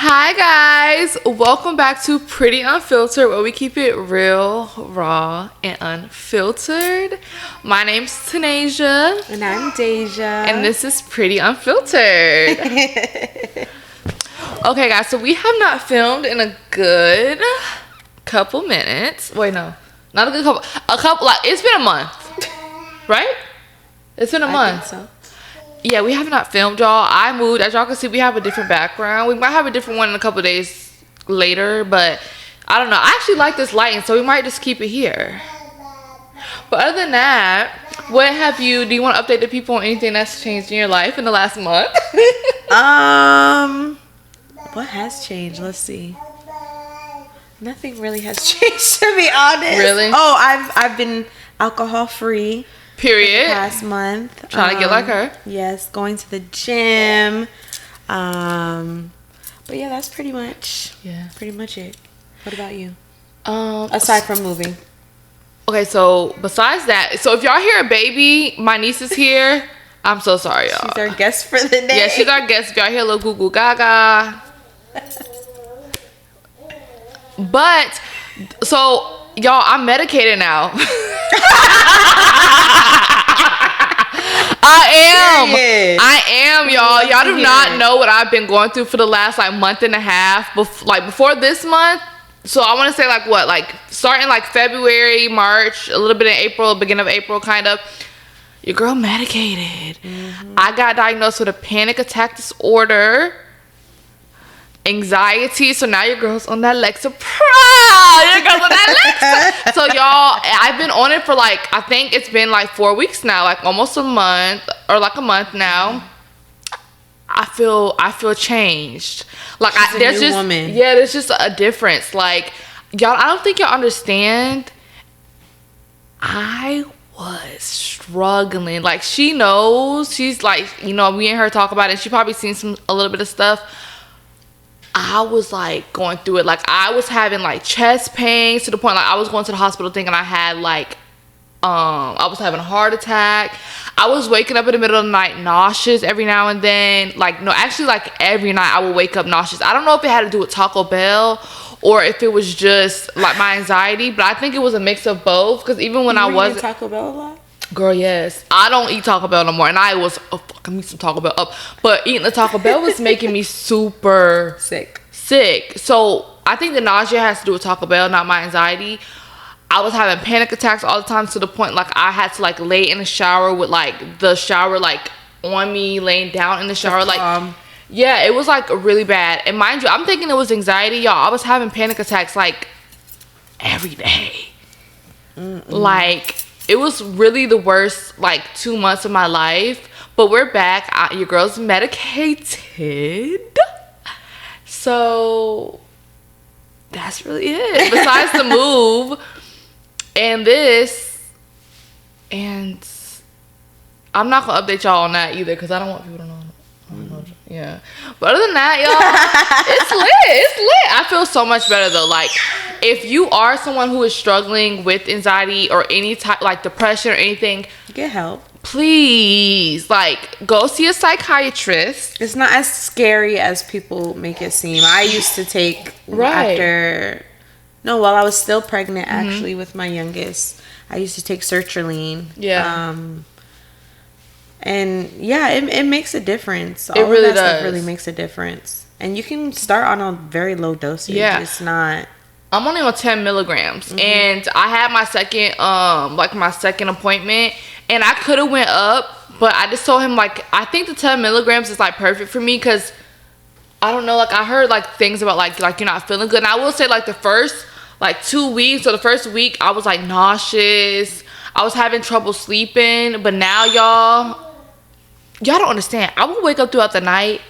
Hi guys, welcome back to Pretty Unfiltered, where we keep it real, raw, and unfiltered. My name's Tanasia. And I'm Dejah. And this is Pretty Unfiltered. Okay guys, so we have not filmed in a good couple minutes. Wait, no. Not a good couple. Like, it's been a month. Right? It's been a month. I think so. Yeah, we have not filmed, y'all. I moved. As y'all can see, we have a different background. We might have a different one in a couple of days later, but I don't know. I actually like this lighting, so we might just keep it here. But other than that, do you want to update the people on anything that's changed in your life in the last month? What has changed? Let's see. Nothing really has changed, to be honest. Really? Oh, I've been alcohol free. Period. Last month. Trying to get like her. Yes, going to the gym. But yeah, that's pretty much it. What about you? Aside from moving. Okay, so besides that, so if y'all hear a baby, my niece is here. I'm so sorry, y'all. She's our guest for the day. Yeah, she's our guest. If y'all hear a little goo goo gaga. But so y'all, I'm medicated now. I am, y'all. Y'all do not know what I've been going through for the last month and a half. Before this month, so I want to say starting February, March, a little bit in April, beginning of April, kind of. Your girl medicated. I got diagnosed with a panic attack disorder, anxiety. So now your girl's on that Lexapro. Your girl's on that Lexa. So y'all, I've been on it for I think it's been 4 weeks now, almost a month or a month now. I feel changed. There's just woman. Yeah, there's just a difference. Y'all, I don't think y'all understand. I was struggling. She knows. She's me and her talk about it. She probably seen a little bit of stuff. I was going through it. I was having chest pains to the point I was going to the hospital thinking I had I was having a heart attack. I was waking up in the middle of the night nauseous every now and then. Every night I would wake up nauseous. I don't know if it had to do with Taco Bell or if it was just my anxiety, but I think it was a mix of both. Because even when I wasn't Taco Bell a lot. Girl, yes. I don't eat Taco Bell no more. And I was, fuck, I need some Taco Bell up. But eating the Taco Bell was making me super sick. So I think the nausea has to do with Taco Bell, not my anxiety. I was having panic attacks all the time to the point I had to lay in the shower with the shower on me, laying down in the shower. Yeah, it was really bad. And mind you, I'm thinking it was anxiety, y'all. I was having panic attacks every day. It was really the worst 2 months of my life. But we're back. Your girl's medicated. So that's really it. Besides the move and this, and I'm not gonna update y'all on that either because I don't want people to know. Yeah. But other than that, y'all, it's lit. I feel so much better though. If you are someone who is struggling with anxiety or any type depression or anything, get help. Please, go see a psychiatrist. It's not as scary as people make it seem. I used to take while I was still pregnant actually with my youngest. I used to take sertraline. Yeah. And yeah, it makes a difference. It really does. Stuff really makes a difference. And you can start on a very low dosage. Yeah. It's not. I'm only on 10 milligrams, and I had my second appointment, and I could have went up, but I just told him I think the 10 milligrams is perfect for me because I don't know, I heard things about you're not feeling good, and I will say the first 2 weeks or the first week I was nauseous, I was having trouble sleeping, but now y'all don't understand. I will wake up throughout the night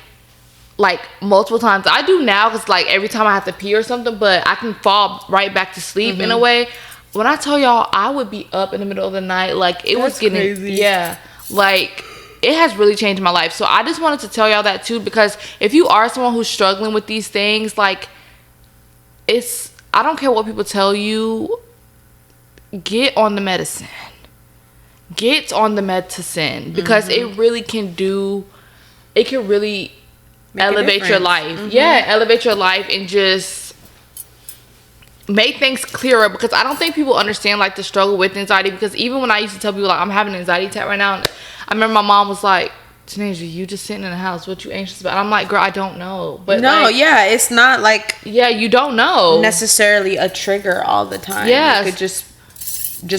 multiple times. I do now because every time I have to pee or something, but I can fall right back to sleep in a way. When I tell y'all I would be up in the middle of the night, it was getting crazy. Yeah, it has really changed my life. So I just wanted to tell y'all that too, because if you are someone who's struggling with these things, it's, I don't care what people tell you, get on the medicine. Get on the medicine because it really can do, it can really elevate your life. Elevate your life and just make things clearer, because I don't think people understand like the struggle with anxiety. Because even when I used to tell people like I'm having an anxiety attack right now, I remember my mom was like, Tanasia, you just sitting in the house, what you anxious about? I'm like, girl, I don't know. But no, like, it's not like you don't know necessarily a trigger all the time. It could just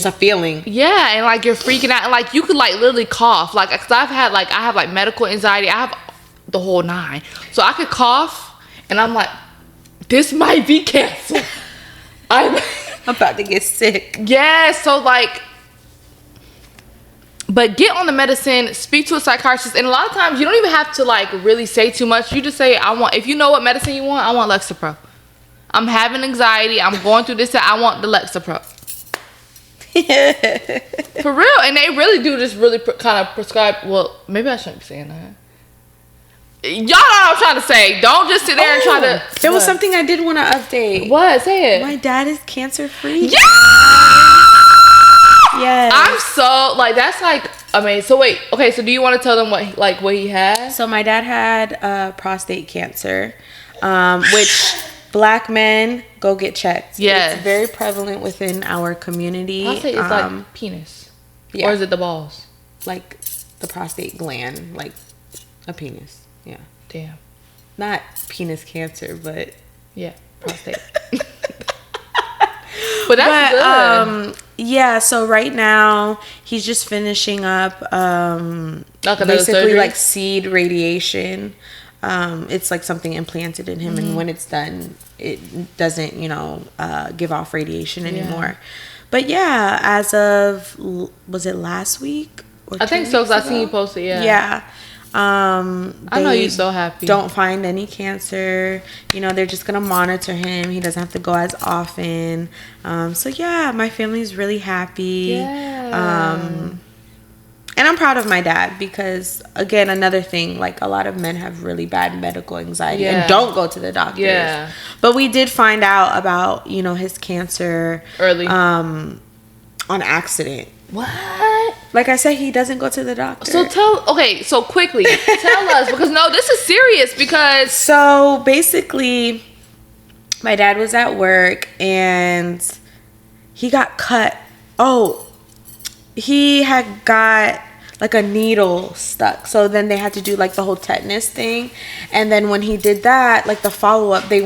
a feeling. And like you're freaking out, and like you could like literally cough, like, because I have like medical anxiety, I have the whole 9, so I could cough and I'm like, this might be cancer. I'm about to get sick. So like, but get on the medicine, speak to a psychiatrist, and a lot of times you don't even have to like really say too much. You just say, if you know what medicine you want, I want Lexapro. I'm having anxiety, I'm going through this, I want the Lexapro. For real. And they really do just really kind of prescribe. Well, maybe I shouldn't be saying that. Y'all know what I'm trying to say. Don't just sit there and try to. There was something I did want to update. What? Say it. My dad is cancer free. Yes. I'm so like, that's like amazing. So wait, okay, so do you want to tell them what he had? So my dad had prostate cancer, which Black men go get checked. It's very prevalent within our community. Prostate is like penis, or is it the balls? Like the prostate gland, like a penis. Yeah. Damn. Not penis cancer, but prostate. But that's good. So right now he's just finishing up basically like seed radiation. It's like something implanted in him, and when it's done, it doesn't, give off radiation anymore. But as of, was it last week? I think so, because I seen you post it. I know you're so happy. Don't find any cancer. They're just gonna monitor him. He doesn't have to go as often. My family's really happy. And I'm proud of my dad, because again, another thing, like a lot of men have really bad medical anxiety and don't go to the doctors. But we did find out about his cancer early on accident. What? Like I said, he doesn't go to the doctor. So quickly, tell us, because no, this is serious, because... So basically, my dad was at work and he got cut. He had got like a needle stuck. So then they had to do like the whole tetanus thing. And then when he did that, like the follow-up, they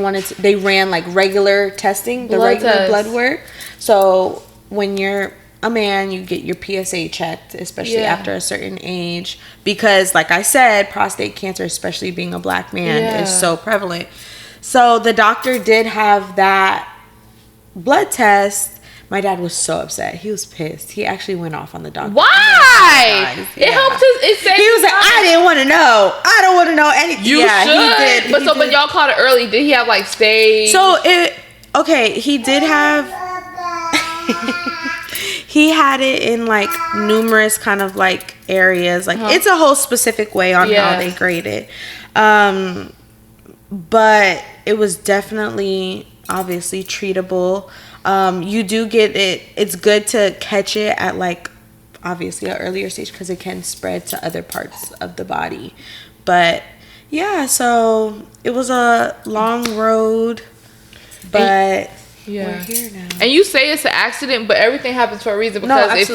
ran like regular testing, blood work. So when you're a man, you get your PSA checked, especially after a certain age, because like I said, prostate cancer, especially being a Black man, is so prevalent. So the doctor did have that blood test. My dad was so upset. He was pissed. He actually went off on the doctor. Why? It helped his. He was like, I didn't want to know. I don't want to know anything. You should. But y'all caught it early. Did he have like stage? He did have. He had it in like numerous kind of like areas. Like it's a whole specific way on how they grade it. But it was definitely obviously treatable. You do get it. It's good to catch it at like obviously an earlier stage, because it can spread to other parts of the body. But so it was a long road, but we're here now. And you say it's an accident, but everything happens for a reason. Because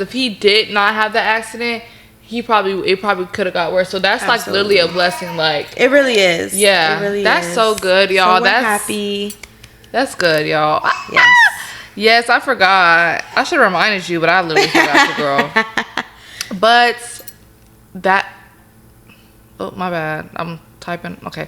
if he did not have the accident, it probably could have got worse. So that's like literally a blessing. Like it really is. Yeah, it really that's so good, y'all. So we're happy. That's good, y'all. Yes. Yes, I forgot. I should have reminded you, but I literally forgot, girl. But that... Oh, my bad. I'm typing. Okay.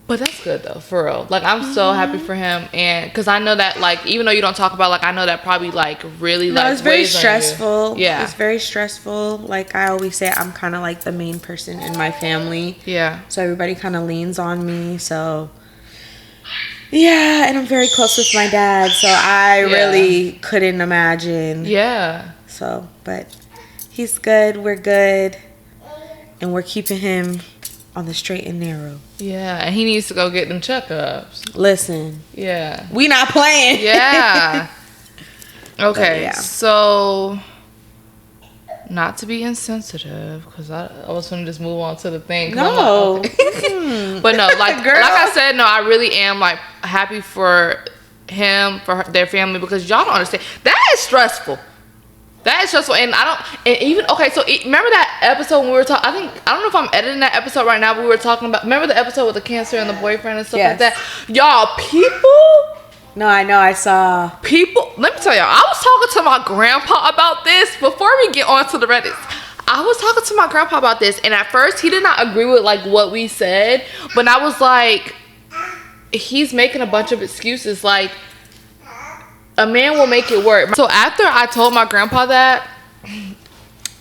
But that's good, though, for real. Like, I'm so happy for him. And because I know that, like, even though you don't talk about, like, I know that probably, like, really, like... No, it's very stressful. Yeah. It's very stressful. Like, I always say, I'm kind of, like, the main person in my family. Yeah. So everybody kind of leans on me, so... Yeah, and I'm very close with my dad, so I really couldn't imagine. Yeah. So, but he's good, we're good, and we're keeping him on the straight and narrow. Yeah, and he needs to go get them checkups. Listen. Yeah. We not playing. Yeah. Okay, so not to be insensitive, because I was going to just move on to the thing. No. Like, okay. But no, like I said, no, I really am like happy for him, for their family, because y'all don't understand. That is stressful. That is stressful. And remember that episode when we were talking, I don't know if I'm editing that episode right now, but we were talking about, remember the episode with the cancer and the boyfriend and stuff like that? Y'all, people. No, I know, I saw. People, let me tell y'all, I was talking to my grandpa about this before we get on to the Reddits. I was talking to my grandpa about this, and at first he did not agree with like what we said, but I was like, he's making a bunch of excuses. Like, a man will make it work. So after I told my grandpa that,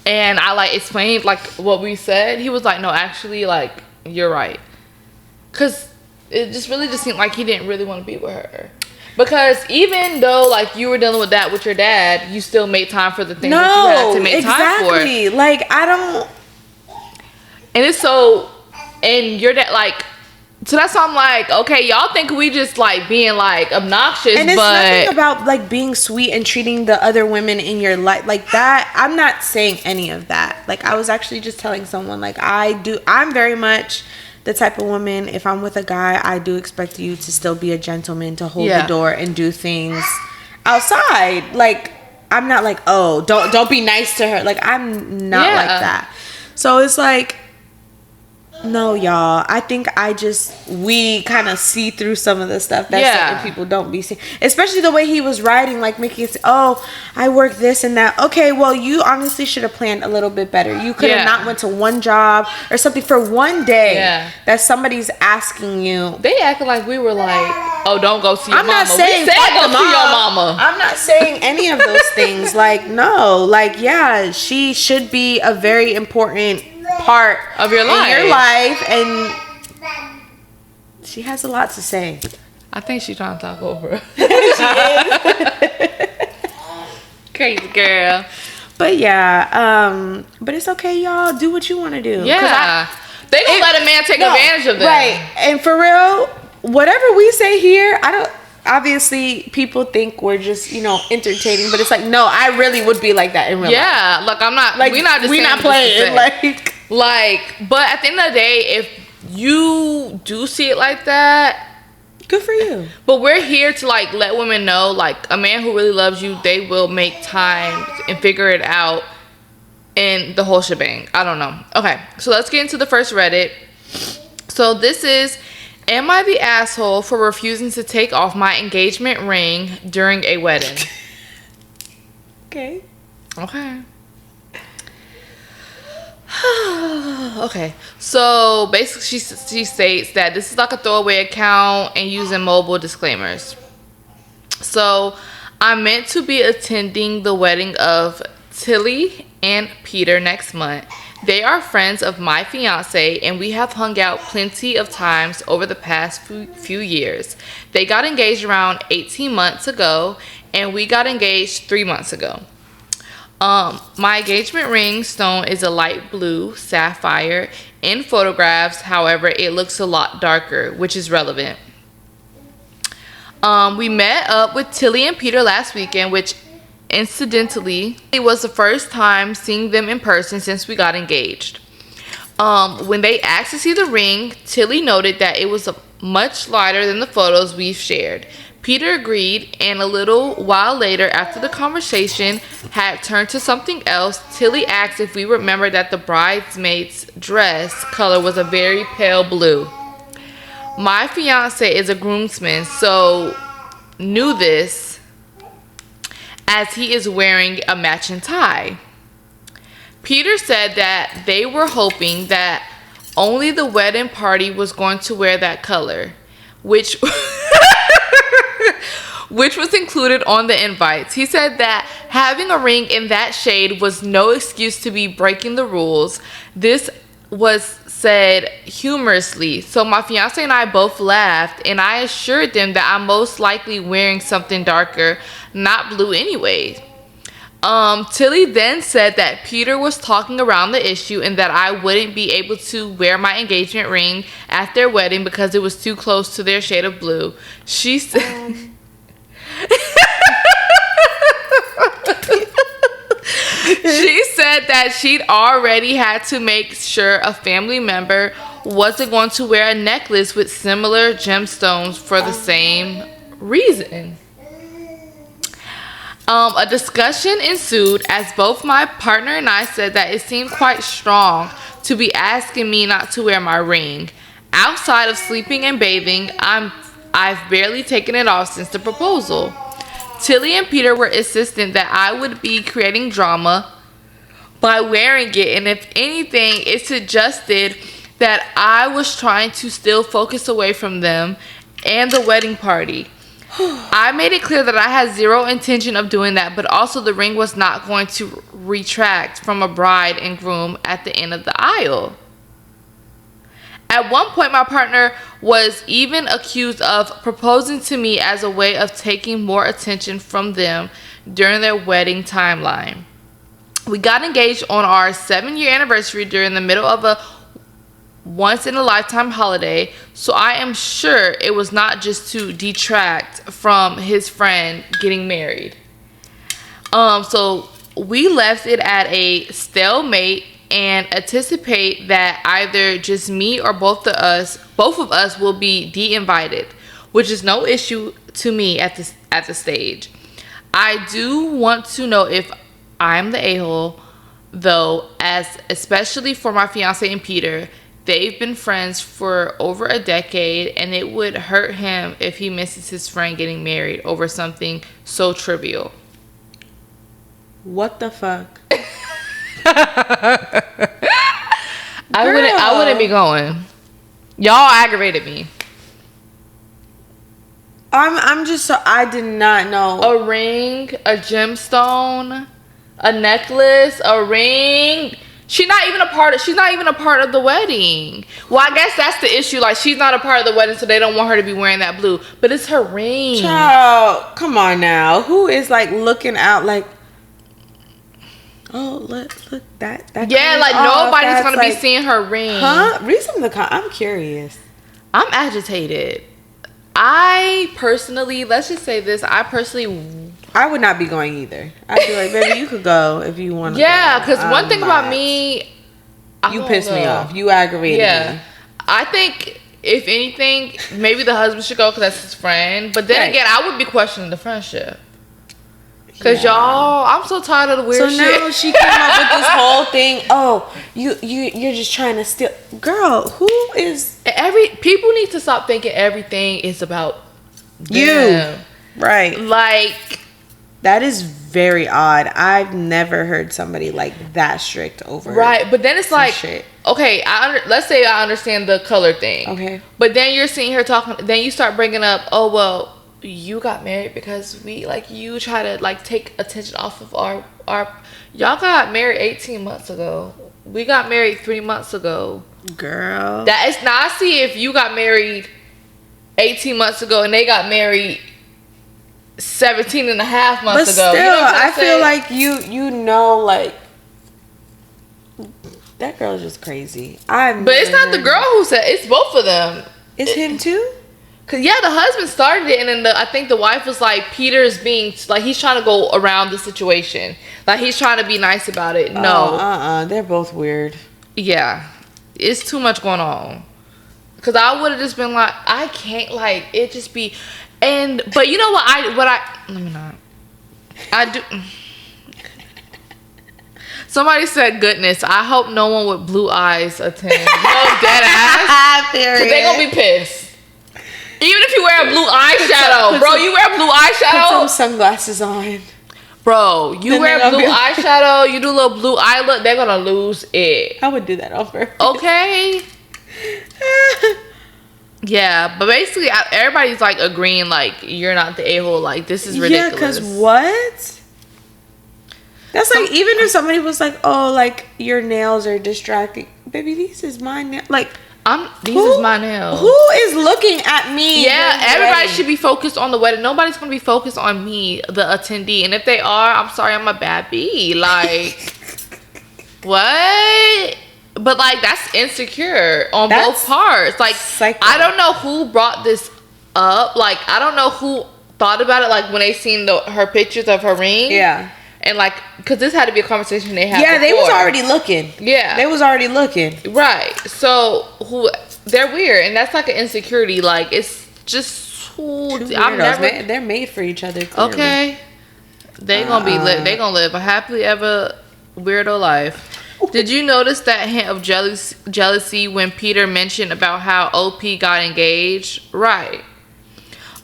and I like explained like what we said, he was like, no, actually, like, you're right. Because it just really just seemed like he didn't really want to be with her. Because even though like you were dealing with that with your dad, you still made time for the things that you had to make time for. Exactly. Like, I don't. And it's so, and your dad, like, so that's why I'm like, okay, y'all think we just like being like obnoxious, and it's but nothing about like being sweet and treating the other women in your life like that. I'm not saying any of that. Like, I was actually just telling someone, like, I'm very much the type of woman, if I'm with a guy, I do expect you to still be a gentleman, to hold the door and do things outside. Like, I'm not like, oh, don't be nice to her. Like, I'm not like that. So it's like, no, y'all. I think we kind of see through some of the stuff that certain people don't be seeing. Especially the way he was writing, like making it say, oh, I work this and that. Okay, well, you honestly should have planned a little bit better. You could have not went to one job or something for one day that somebody's asking you. They acting like we were like, oh, don't go see your mama. I'm not saying we said go see your mama. I'm not saying any of those things. Like, no. Like, yeah, she should be a very important part of your life, and she has a lot to say. I think she's trying to talk over her. Crazy girl. But yeah, but it's okay, y'all. Do what you want to do. Yeah, they gonna let a man take advantage of that, right? And for real, whatever we say here, I don't. Obviously, people think we're just, entertaining, but it's like, no, I really would be like that in real life. Yeah, like, I'm not, like, we're not playing, like, but at the end of the day, if you do see it like that, good for you. But we're here to, like, let women know, like, a man who really loves you, they will make time and figure it out, and the whole shebang. I don't know. Okay, so let's get into the first Reddit. So this is, am I the asshole for refusing to take off my engagement ring during a wedding? Okay. Okay. So basically she states that this is like a throwaway account and using mobile disclaimers. So I'm meant to be attending the wedding of Tilly and Peter next month. They are friends of my fiance, and we have hung out plenty of times over the past few years. They got engaged around 18 months ago, and we got engaged 3 months ago. My engagement ring stone is a light blue sapphire. In photographs, however, it looks a lot darker, which is relevant. We met up with Tilly and Peter last weekend, which incidentally, it was the first time seeing them in person since we got engaged. When they asked to see the ring, Tilly noted that it was much lighter than the photos we've shared. Peter agreed, and a little while later, after the conversation had turned to something else, Tilly asked if we remembered that the bridesmaid's dress color was a very pale blue. My fiance is a groomsman, so knew this, as he is wearing a matching tie. Peter said that they were hoping that only the wedding party was going to wear that color, which was included on the invites. He said that having a ring in that shade was no excuse to be breaking the rules. This was said humorously, so my fiance and I both laughed, and I assured them that I'm most likely wearing something darker, not blue anyway. Tilly then said that Peter was talking around the issue and that I wouldn't be able to wear my engagement ring at their wedding because it was too close to their shade of blue. She said She said that she'd already had to make sure a family member wasn't going to wear a necklace with similar gemstones for the same reason. A discussion ensued as both my partner and I said that it seemed quite strong to be asking me not to wear my ring. Outside of sleeping and bathing, I've barely taken it off since the proposal. Tilly and Peter were insistent that I would be creating drama by wearing it, and if anything, it suggested that I was trying to still focus away from them and the wedding party. I made it clear that I had zero intention of doing that, but also the ring was not going to retract from a bride and groom at the end of the aisle. At one point, my partner was even accused of proposing to me as a way of taking more attention from them during their wedding timeline. We got engaged on our 7-year anniversary during the middle of a once-in-a-lifetime holiday, so I am sure it was not just to detract from his friend getting married. So we left it at a stalemate and anticipate that either just me or both of us will be de-invited, which is no issue to me at the stage. I do want to know if I'm the a-hole, though, as especially for my fiance and Peter. They've been friends for over a decade, and it would hurt him if he misses his friend getting married over something so trivial. What the fuck? I wouldn't be going. Y'all aggravated me. I'm just so I did not know. A ring, a gemstone, a necklace, a ring. She's not even a part of the wedding. Well, I guess that's the issue. Like, she's not a part of the wedding, so they don't want her to be wearing that blue. But it's her ring. Child, come on now. Who is like looking out like, oh, look that yeah, like nobody's gonna be seeing her ring. Huh? Read some of the I'm curious. I'm agitated. I personally would not be going either. I'd be like, baby, you could go if you want to. Yeah, because one thing about me, you pissed me off. You aggravated me. I think if anything, maybe the husband should go because that's his friend. But then again, I would be questioning the friendship. Because y'all, I'm so tired of the weird shit. So now she came up with this whole thing. Oh, you're just trying to steal. Girl, who is... People need to stop thinking everything is about them. You. Right. Like... That is very odd. I've never heard somebody like that strict over. Right, but then it's like, shit. Okay, let's say I understand the color thing. Okay. But then you're seeing her talking, then you start bringing up, oh, well, you got married because you try to, take attention off of our y'all got married 18 months ago. We got married 3 months ago. Girl. That is not, I see if you got married 18 months ago and they got married 17 and a half months ago. But still, I feel like you know, like, that girl's just crazy. But it's not the girl who said, it's both of them. It's him too? Cause the husband started it, and then I think the wife was like, Peter's being like, he's trying to go around the situation, like he's trying to be nice about it. No, they're both weird. Yeah, it's too much going on. Cause I would have just been like, I can't, like, it just be. But you know what let me not. I do. Somebody said, goodness, I hope no one with blue eyes attend. No, dead ass. Cause they gonna be pissed. Even if you wear a blue eyeshadow. Bro, you wear blue eyeshadow. Put some sunglasses on. Bro, you wear blue eyeshadow, you do a little blue eye look, they're gonna lose it. I would do that on purpose. Okay. Yeah, but basically everybody's like agreeing like you're not the a-hole, like this is ridiculous. Yeah, because what? That's like, even if somebody was like, oh, like your nails are distracting, baby, these is my nails. Like, these is my nails. Who is looking at me? Yeah, everybody should be focused on the wedding. Nobody's gonna be focused on me, the attendee. And if they are, I'm sorry, I'm a bad bee. Like, what? But like, that's insecure on both parts. Like, psycho. I don't know who brought this up. Like, I don't know who thought about it. Like when they seen her pictures of her ring. Yeah. And like, because this had to be a conversation they had. Yeah, before. they was already looking. Yeah, they was already looking. Right. So they're weird, and that's like an insecurity. Like it's just I'm never. They're made for each other. Clearly. Okay. They gonna live a happily ever weirdo life. Did you notice that hint of jealousy when Peter mentioned about how OP got engaged? Right.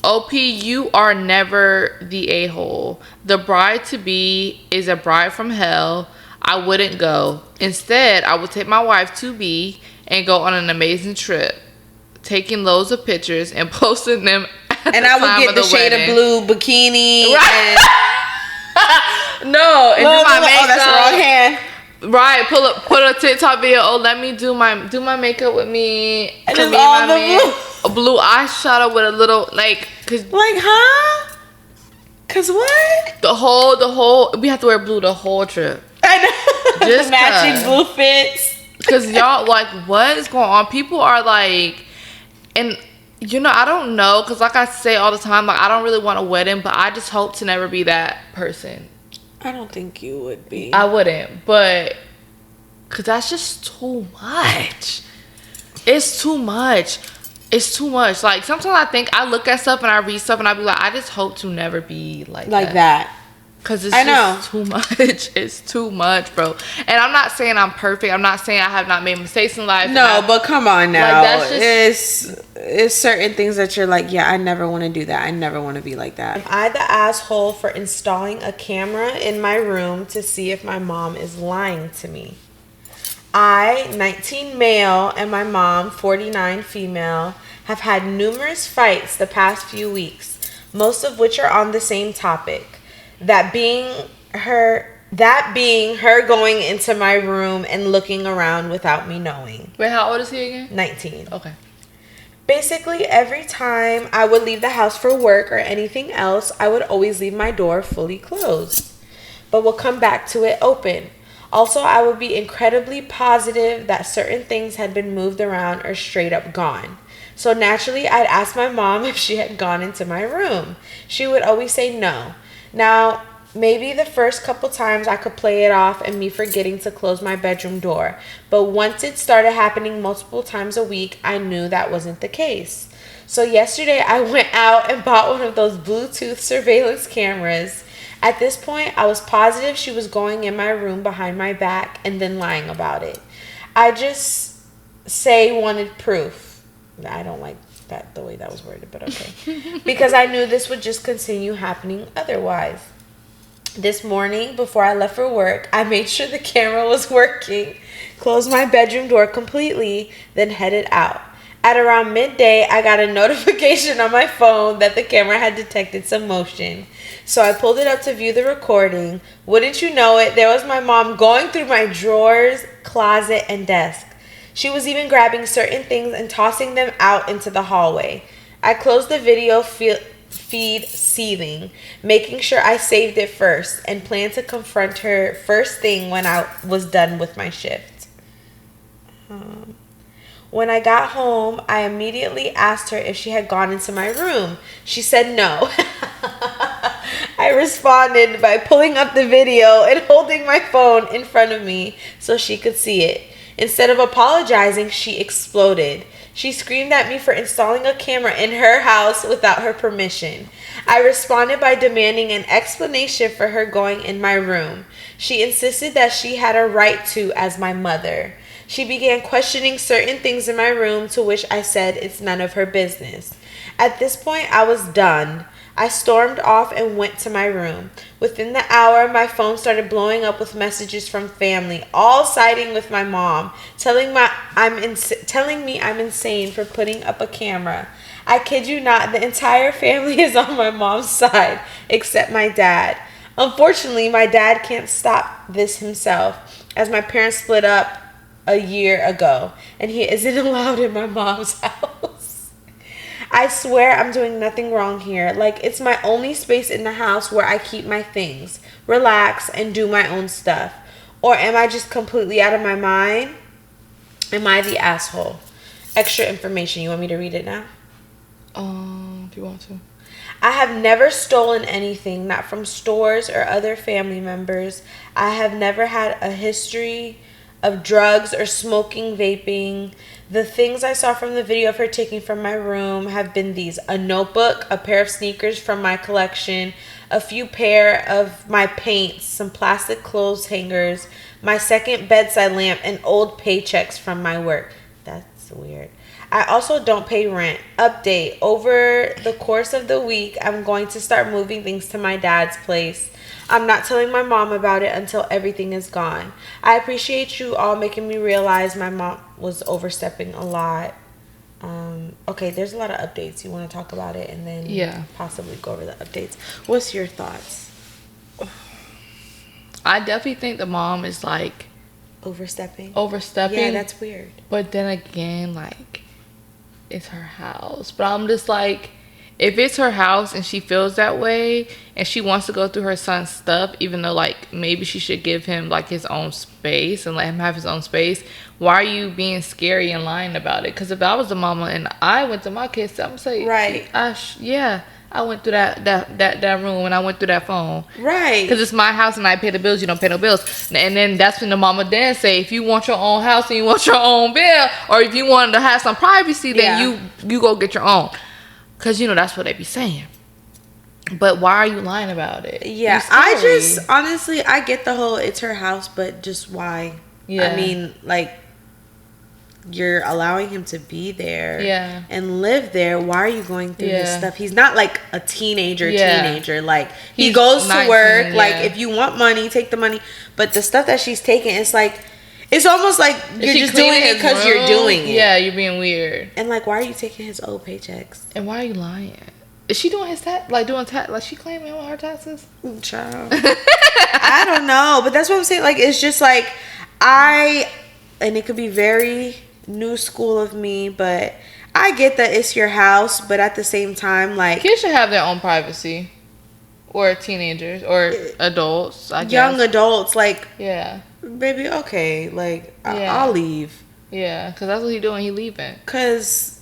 OP, you are never the a-hole. The bride-to-be is a bride from hell. I wouldn't go. Instead, I would take my wife-to-be and go on an amazing trip, taking loads of pictures and posting them at and the I would time get of the wedding. shade of blue bikini. Right. No, and do my makeup. Oh, that's the wrong hand. Right, put a TikTok video. Oh, let me do my makeup with me. And To it's me, all my the man. A blue eyeshadow with a little huh? Cause what? The whole. We have to wear blue the whole trip. I know. Just the matching blue fits. Cause y'all like, what is going on? People are like, and I don't know. Cause like I say all the time, like I don't really want a wedding, but I just hope to never be that person. I don't think you would be. I wouldn't, but cause that's just too much. It's too much. It's too much. Like sometimes I look at stuff and I read stuff and I be like, I just hope to never be like that. Cause it's just too much. It's too much, bro. And I'm not saying I'm perfect. I'm not saying I have not made mistakes in life. No, but come on now. Like, that's just, it's certain things that you're like, yeah, I never want to do that. I never want to be like that. Am I the asshole for installing a camera in my room to see if my mom is lying to me? I, 19 male, and my mom, 49 female, have had numerous fights the past few weeks, most of which are on the same topic. That being her going into my room and looking around without me knowing. Wait, how old is he again? 19. Okay. Basically, every time I would leave the house for work or anything else, I would always leave my door fully closed, but would come back to it open. Also, I would be incredibly positive that certain things had been moved around or straight up gone. So naturally, I'd ask my mom if she had gone into my room. She would always say no. Now, maybe the first couple times I could play it off and me forgetting to close my bedroom door. But once it started happening multiple times a week, I knew that wasn't the case. So yesterday, I went out and bought one of those Bluetooth surveillance cameras. At this point, I was positive she was going in my room behind my back and then lying about it. I just wanted proof. I don't like that the way that was worded, but okay. Because I knew this would just continue happening otherwise. This morning, before I left for work, I made sure the camera was working, closed my bedroom door completely, then headed out. At around midday, I got a notification on my phone that the camera had detected some motion. So I pulled it up to view the recording. Wouldn't you know it, there was my mom going through my drawers, closet, and desk. She was even grabbing certain things and tossing them out into the hallway. I closed the video feed seething, making sure I saved it first, and planned to confront her first thing when I was done with my shift. When I got home, I immediately asked her if she had gone into my room. She said no. I responded by pulling up the video and holding my phone in front of me so she could see it. Instead of apologizing, she exploded. She screamed at me for installing a camera in her house without her permission. I responded by demanding an explanation for her going in my room. She insisted that she had a right to as my mother. She began questioning certain things in my room, to which I said it's none of her business. At this point, I was done. I stormed off and went to my room. Within the hour, my phone started blowing up with messages from family, all siding with my mom, telling me I'm insane for putting up a camera. I kid you not, the entire family is on my mom's side, except my dad. Unfortunately, my dad can't stop this himself, as my parents split up a year ago, and he isn't allowed in my mom's house. I swear I'm doing nothing wrong here. Like, it's my only space in the house where I keep my things, relax, and do my own stuff. Or am I just completely out of my mind? Am I the asshole? Extra information. You want me to read it now? you want to. I have never stolen anything, not from stores or other family members. I have never had a history of drugs or smoking, vaping. The things I saw from the video of her taking from my room have been these: a notebook, a pair of sneakers from my collection, a few pair of my paints, some plastic clothes hangers, my second bedside lamp, and old paychecks from my work. That's weird. I also don't pay rent. Update: over the course of the week, I'm going to start moving things to my dad's place. I'm not telling my mom about it until everything is gone. I appreciate you all making me realize my mom was overstepping a lot. Okay, there's a lot of updates. You want to talk about it and then possibly go over the updates. What's your thoughts? I definitely think the mom is like overstepping. Yeah, that's weird. But then again, like, it's her house. But I'm just like, if it's her house and she feels that way and she wants to go through her son's stuff, even though like maybe she should give him like his own space and let him have his own space, why are you being scary and lying about it? Because if I was the mama and I went to my kids, I'm saying, right, I went through that room and I went through that phone, right? Because it's my house and I pay the bills. You don't pay no bills. And then that's when the mama then say, if you want your own house and you want your own bill, or if you wanted to have some privacy, then you go get your own. Because, you know, that's what they be saying. But why are you lying about it? Yeah, I just, honestly, I get the whole it's her house, but just why? Yeah. I mean, like, you're allowing him to be there and live there. Why are you going through his stuff? He's not, like, a teenager. Like, he goes to 19, work. Like, if you want money, take the money. But the stuff that she's taking, it's like, it's almost like you're just doing it because you're doing it. Yeah, you're being weird. And like, why are you taking his old paychecks? And why are you lying? Is she doing his tax? Like she claiming all her taxes? Child. I don't know, but that's what I'm saying. Like, it's just like and it could be very new school of me, but I get that it's your house, but at the same time, like, kids should have their own privacy, or teenagers, or adults. I guess young adults, like, baby, okay, like, I'll leave. Yeah, because that's what he's doing. He leaving. Because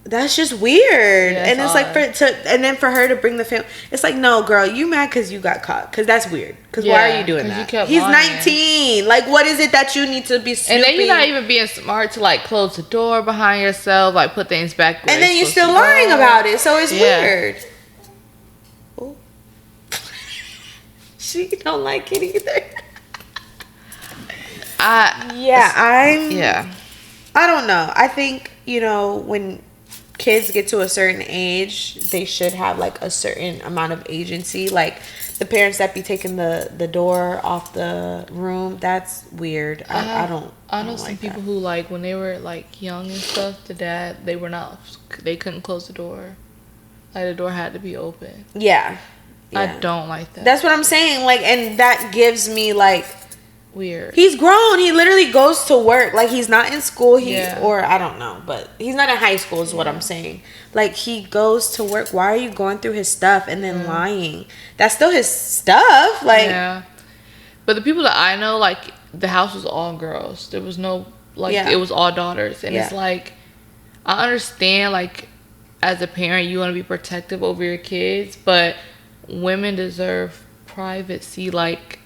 that's just weird. And it's odd. And then for her to bring the family, it's like, no, girl, you mad because you got caught. Because that's weird. Because why are you doing that? He's lying. 19. Like, what is it that you need to be snooping? And then you're not even being smart to, like, close the door behind yourself, like, put things back. And then you're still lying about it. So it's weird. Ooh. She don't like it either. I don't know. I think, you know, when kids get to a certain age, they should have like a certain amount of agency. Like the parents that be taking the door off the room, that's weird. I don't know some people who, like, when they were like young and stuff, the dad, they couldn't close the door. Like, the door had to be open. Yeah. I don't like that. That's what I'm saying. Like, and that gives me like, weird. He's grown. He literally goes to work. Like, he's not in school. Or I don't know, but he's not in high school is what I'm saying. Like, he goes to work. Why are you going through his stuff and then lying? That's still his stuff. Like, but the people that I know, like, the house was all girls. There was no, like, it was all daughters. And it's like, I understand, like, as a parent, you want to be protective over your kids, but women deserve privacy. Like,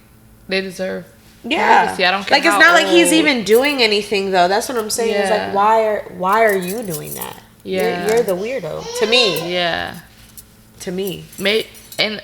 they deserve privacy. I don't care. Like, it's not like he's even doing anything, though. That's what I'm saying. It's like, why are you doing that? You're the weirdo to me. To me. Maybe. And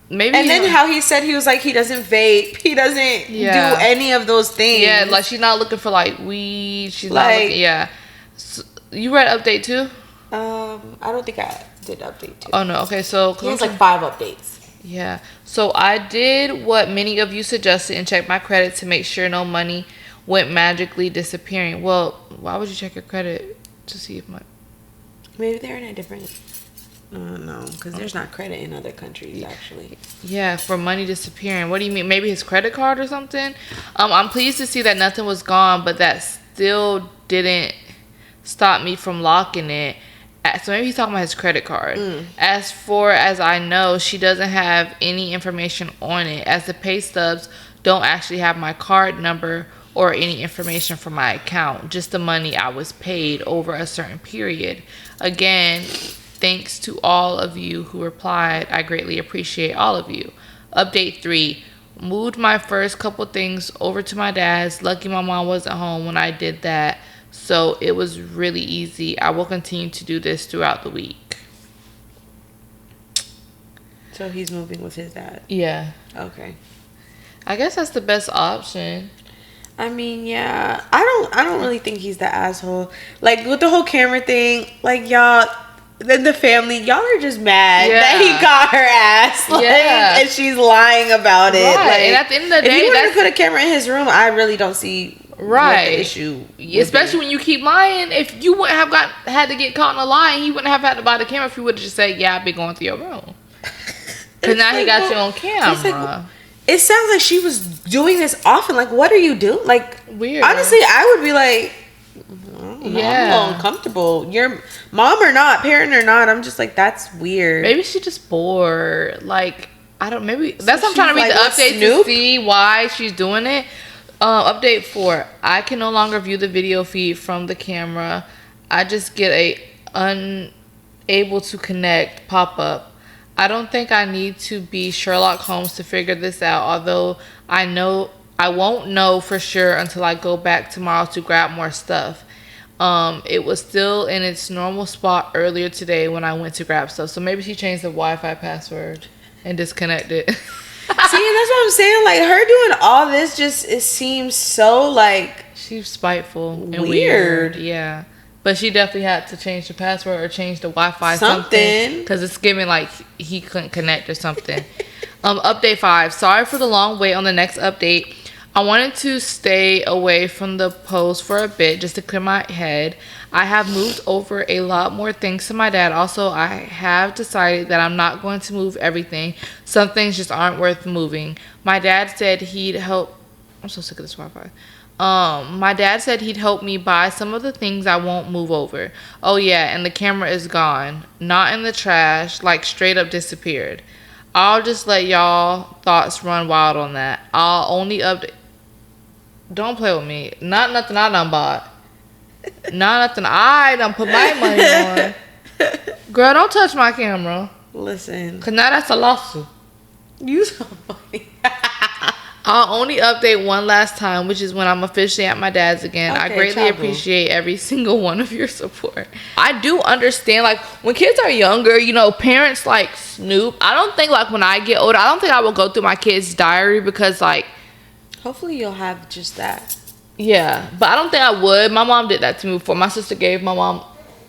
then how he said he was like, he doesn't vape, he doesn't do any of those things. Yeah, like, she's not looking for like weed. She's like, not looking, So, you read update 2? I don't think I did update 2. Oh no. Okay, so he has like 5 updates. Yeah. So I did what many of you suggested and checked my credit to make sure no money went magically disappearing. Well, why would you check your credit to see if maybe they're in a different... no, because there's not credit in other countries, actually. Yeah, for money disappearing. What do you mean? Maybe his credit card or something? I'm pleased to see that nothing was gone, but that still didn't stop me from locking it. So maybe he's talking about his credit card. As far as I know, she doesn't have any information on it, as the pay stubs don't actually have my card number or any information from my account, just the money I was paid over a certain period. Again, Thanks to all of you who replied. I greatly appreciate all of you. Update 3. Moved my first couple things over to my dad's. Lucky my mom wasn't home when I did that, so it was really easy. I will continue to do this throughout the week. So he's moving with his dad? Yeah. Okay. I guess that's the best option. I mean, yeah. I don't really think he's the asshole. Like, with the whole camera thing, like, y'all... Then the family, y'all are just mad that he caught her ass, like, and she's lying about it. Right. Like, and at the end of the day, if you want to put a camera in his room, I really don't see what the issue. Especially when you keep lying. If you wouldn't have had to get caught in a lie, he wouldn't have had to buy the camera if you would have just said, "Yeah, I've been going through your room." Because now he got you on camera. It sounds like she was doing this often. Like, what are you doing? Like, weird. Honestly, I would be like, I'm a little uncomfortable. Your mom or not, parent or not, I'm just like, that's weird. Maybe she's just bored. Like, I don't. Maybe that's what I'm trying to read the update Snoop? to see why she's doing it. Update 4. I can no longer view the video feed from the camera. I just get a unable to connect pop up. I don't think I need to be Sherlock Holmes to figure this out. Although I won't know for sure until I go back tomorrow to grab more stuff. It was still in its normal spot earlier today when I went to grab stuff. So maybe she changed the Wi-Fi password and disconnected. See, and that's what I'm saying. Like, her doing all this it seems so, like... She's spiteful and weird. Yeah. But she definitely had to change the password or change the Wi-Fi something. Because it's giving like he couldn't connect or something. Update 5. Sorry for the long wait on the next update. I wanted to stay away from the post for a bit just to clear my head. I have moved over a lot more things to my dad. Also, I have decided that I'm not going to move everything. Some things just aren't worth moving. My dad said he'd help. I'm so sick of this Wi-Fi. My dad said he'd help me buy some of the things I won't move over. Oh yeah, and the camera is gone. Not in the trash, like straight up disappeared. I'll just let y'all thoughts run wild on that. I'll only update. Don't play with me. Not nothing I done bought. Not nothing I done put my money on. Girl, don't touch my camera. Listen. Cause now that's a lawsuit. You so funny. I'll only update one last time, which is when I'm officially at my dad's again. Okay, I greatly appreciate every single one of your support. I do understand, like, when kids are younger, you know, parents, like, snoop. I don't think, like, when I get older, I don't think I will go through my kid's diary because, like... Hopefully you'll have just that. Yeah, but I don't think I would. My mom did that to me before. My sister gave my mom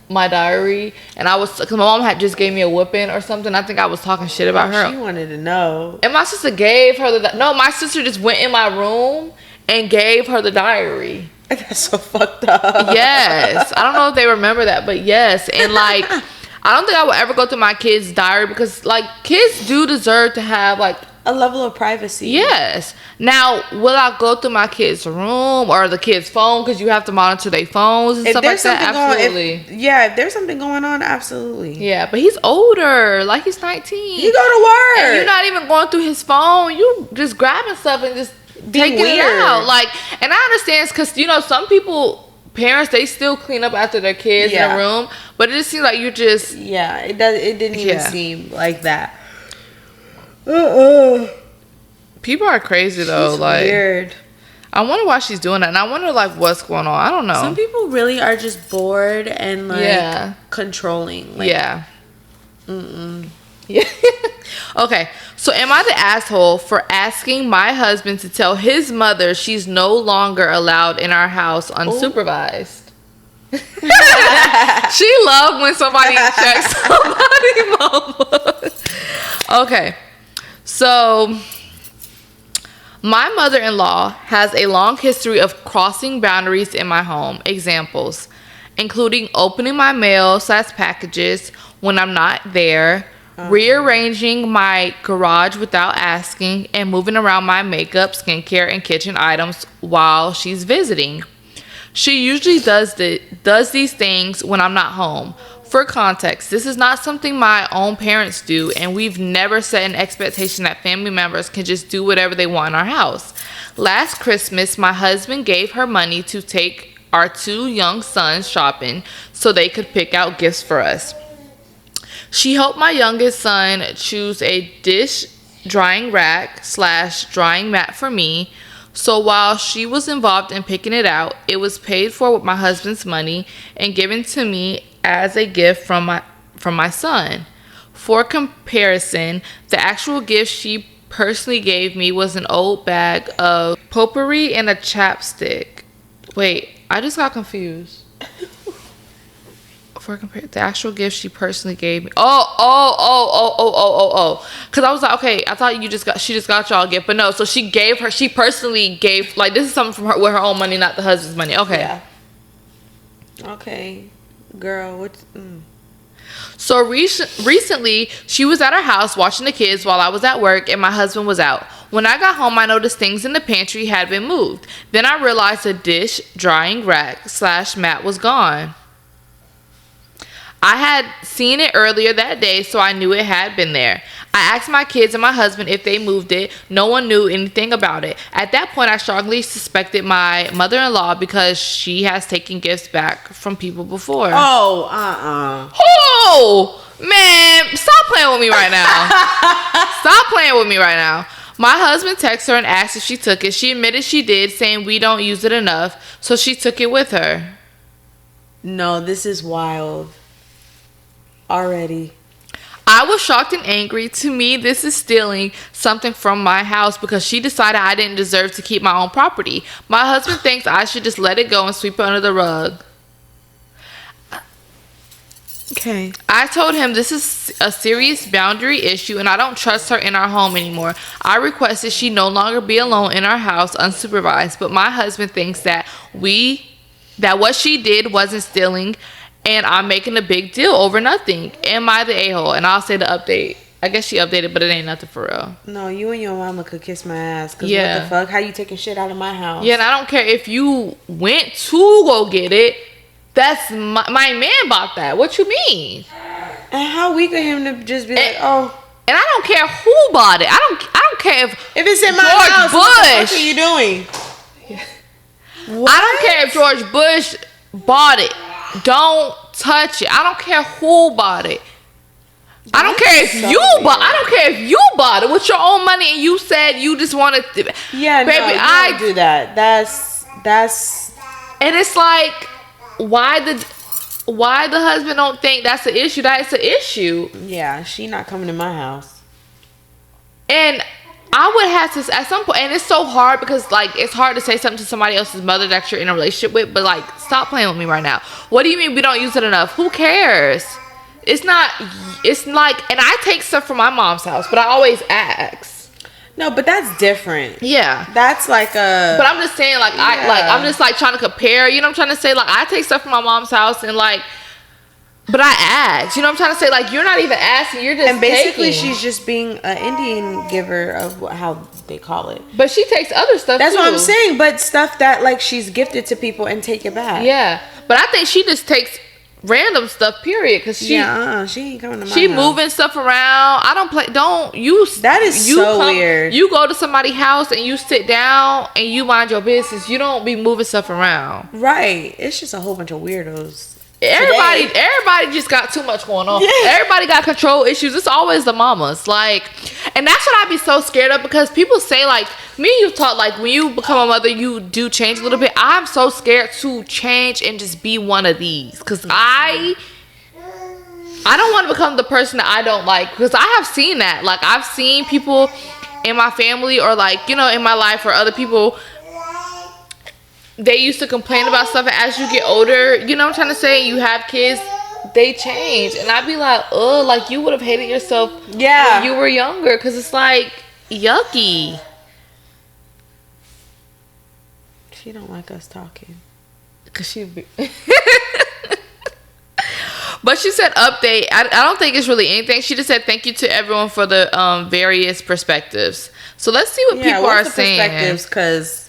my diary, and because my mom had just gave me a whooping or something. I think I was talking shit about her. She wanted to know. And my sister gave her my sister just went in my room and gave her the diary. That's so fucked up. Yes. I don't know if they remember that, but yes. And like, I don't think I will ever go through my kid's diary because like kids do deserve to have like a level of privacy. Yes. Now, will I go through my kid's room or the kid's phone because you have to monitor their phones and stuff like that? Absolutely. If there's something going on, absolutely. Yeah, but he's older. Like he's 19. You go to work. And you're not even going through his phone. You just grabbing stuff and just taking it out. Like, and I understand because, you know, some people, parents, they still clean up after their kids in a room. But it just seems like you're just... Yeah, it didn't even seem like that. People are crazy though. She's like weird. I wonder why she's doing that, and I wonder like what's going on. I don't know. Some people really are just bored and like controlling. Like, yeah. Yeah. Okay. So am I the asshole for asking my husband to tell his mother she's no longer allowed in our house unsupervised? She loved when somebody checks somebody's mama. Okay. So, my mother-in-law has a long history of crossing boundaries in my home. Examples, including opening my mail/packages when I'm not there, rearranging my garage without asking, and moving around my makeup, skincare, and kitchen items while she's visiting. She usually does these things when I'm not home. For context, this is not something my own parents do, and we've never set an expectation that family members can just do whatever they want in our house. Last Christmas, my husband gave her money to take our 2 young sons shopping so they could pick out gifts for us. She helped my youngest son choose a dish drying rack / drying mat for me. So while she was involved in picking it out, it was paid for with my husband's money and given to me as a gift from my son. For comparison, the actual gift she personally gave me was an old bag of potpourri and a chapstick. Wait, I just got confused. The actual gift she personally gave me. Oh. Because I was like, okay, I thought she just got y'all a gift. But no, so she personally gave, like, this is something from her with her own money, not the husband's money. Okay. Yeah. Okay. Girl, So recently, she was at our house watching the kids while I was at work and my husband was out. When I got home, I noticed things in the pantry had been moved. Then I realized the dish drying rack / mat was gone. I had seen it earlier that day, so I knew it had been there. I asked my kids and my husband if they moved it. No one knew anything about it. At that point, I strongly suspected my mother-in-law because she has taken gifts back from people before. Oh, Oh, man, stop playing with me right now. Stop playing with me right now. My husband texted her and asked if she took it. She admitted she did, saying we don't use it enough, so she took it with her. No, this is wild. Already. I was shocked and angry. To me, this is stealing something from my house because she decided I didn't deserve to keep my own property. My husband thinks I should just let it go and sweep it under the rug. Okay. I told him this is a serious boundary issue and I don't trust her in our home anymore. I requested she no longer be alone in our house unsupervised, but my husband thinks that what she did wasn't stealing. And I'm making a big deal over nothing. Am I the a-hole? And I'll say the update. I guess she updated, but it ain't nothing for real. No, you and your mama could kiss my ass. Cause what the fuck? How you taking shit out of my house? Yeah, and I don't care if you went to go get it. That's my man bought that. What you mean? And how weak of him to just be like, oh. And I don't care who bought it. I don't care if it's in my George house. Bush. What the fuck are you doing? What? I don't care if George Bush bought it. Don't touch it. I don't care who bought it. I don't care if you bought it with your own money and you said you just wanted to. Yeah, baby, no, I do that. That's and it's like why the husband don't think that's an issue. That's an issue. Yeah, she not coming to my house. And I would have to at some point, and it's so hard because like it's hard to say something to somebody else's mother that you're in a relationship with, but like stop playing with me right now. What do you mean we don't use it enough? Who cares? It's like, and I take stuff from my mom's house, but I always ask. No, but that's different. Yeah, that's like a. But I'm just saying, like I'm just like trying to compare. You know what I'm trying to say? Like I take stuff from my mom's house and like. But I asked, you know what I'm trying to say? Like, you're not even asking, you're just And basically, taking. she's just being an Indian giver of how they call it. But she takes other stuff, That's too. what I'm saying. But stuff that, like, she's gifted to people and take it back. Yeah. But I think she just takes random stuff, period. Because she ain't coming to my She house. moving stuff around. I don't play, That is so weird. You go to somebody's house and you sit down and you mind your business. You don't be moving stuff around. Right. It's just a whole bunch of weirdos. Everybody just got too much going on. Yeah. Everybody got control issues. It's always the mamas. Like, and that's what I be so scared of because people say like, me and you've taught like when you become a mother, you do change a little bit. I'm so scared to change and just be one of these because I don't want to become the person that I don't like because I have seen that. Like I've seen people in my family or like, you know, in my life or other people. They used to complain about stuff, and as you get older, you know what I'm trying to say? You have kids, they change. And I'd be like, oh, like you would have hated yourself when you were younger. Because it's like, yucky. She don't like us talking. Because she'd be... But she said update. I don't think it's really anything. She just said thank you to everyone for the various perspectives. So let's see what people are saying. Perspectives, because...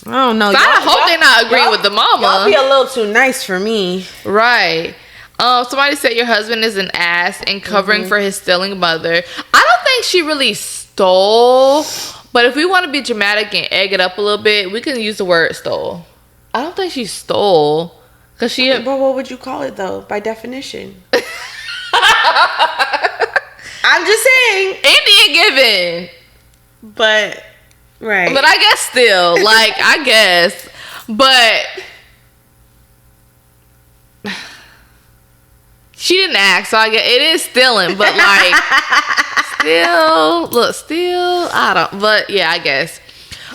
I don't know. I hope they're not agreeing with the mama. Y'all be a little too nice for me. Right. Somebody said your husband is an ass and covering for his stealing mother. I don't think she really stole. But if we want to be dramatic and egg it up a little bit, we can use the word stole. I don't think she stole. But what would you call it, though, by definition? I'm just saying. Indian giving. But, right. But I guess still, like, I guess. But she didn't ask, so I guess it is stealing. But, like, I don't. But, yeah, I guess.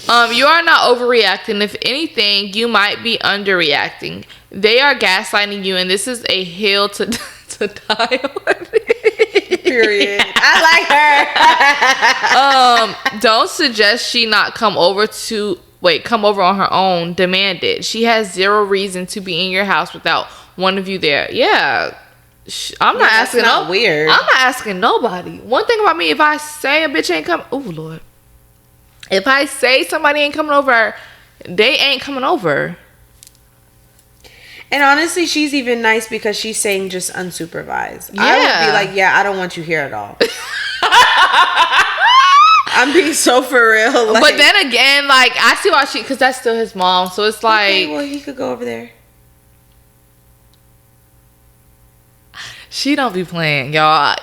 You are not overreacting. If anything, you might be underreacting. They are gaslighting you, and this is a hill to die on. Period. I like her. Don't suggest she not come over on her own. Demand it. She has zero reason to be in your house without one of you there. Yeah. I'm not asking. Not weird. I'm not asking nobody. One thing about me, if I say a bitch ain't coming, oh Lord. If I say somebody ain't coming over, they ain't coming over. And honestly, she's even nice because she's saying just unsupervised. Yeah. I would be like, yeah, I don't want you here at all. I'm being so for real. Like, but then again, like, I see why because that's still his mom. So it's like. Okay, well, he could go over there. She don't be playing, y'all.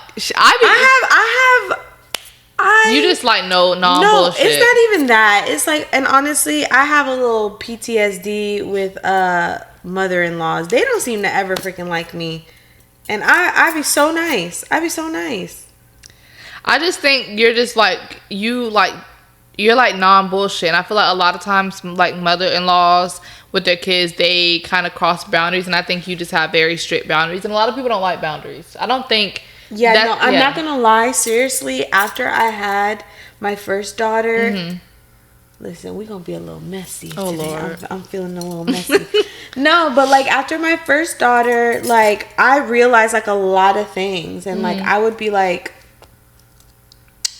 You just like no bullshit. It's not even that. It's like, and honestly, I have a little PTSD with mother-in-laws. They don't seem to ever freaking like me, and I be so nice. I just think you're just like you're like non-bullshit. And I feel like a lot of times, like mother-in-laws with their kids, they kind of cross boundaries, and I think you just have very strict boundaries, and a lot of people don't like boundaries. I don't think. Yeah, I'm not gonna lie. Seriously, after I had my first daughter, listen, we're gonna be a little messy today. Lord, I'm feeling a little messy. No, but like after my first daughter, like I realized like a lot of things, and like I would be like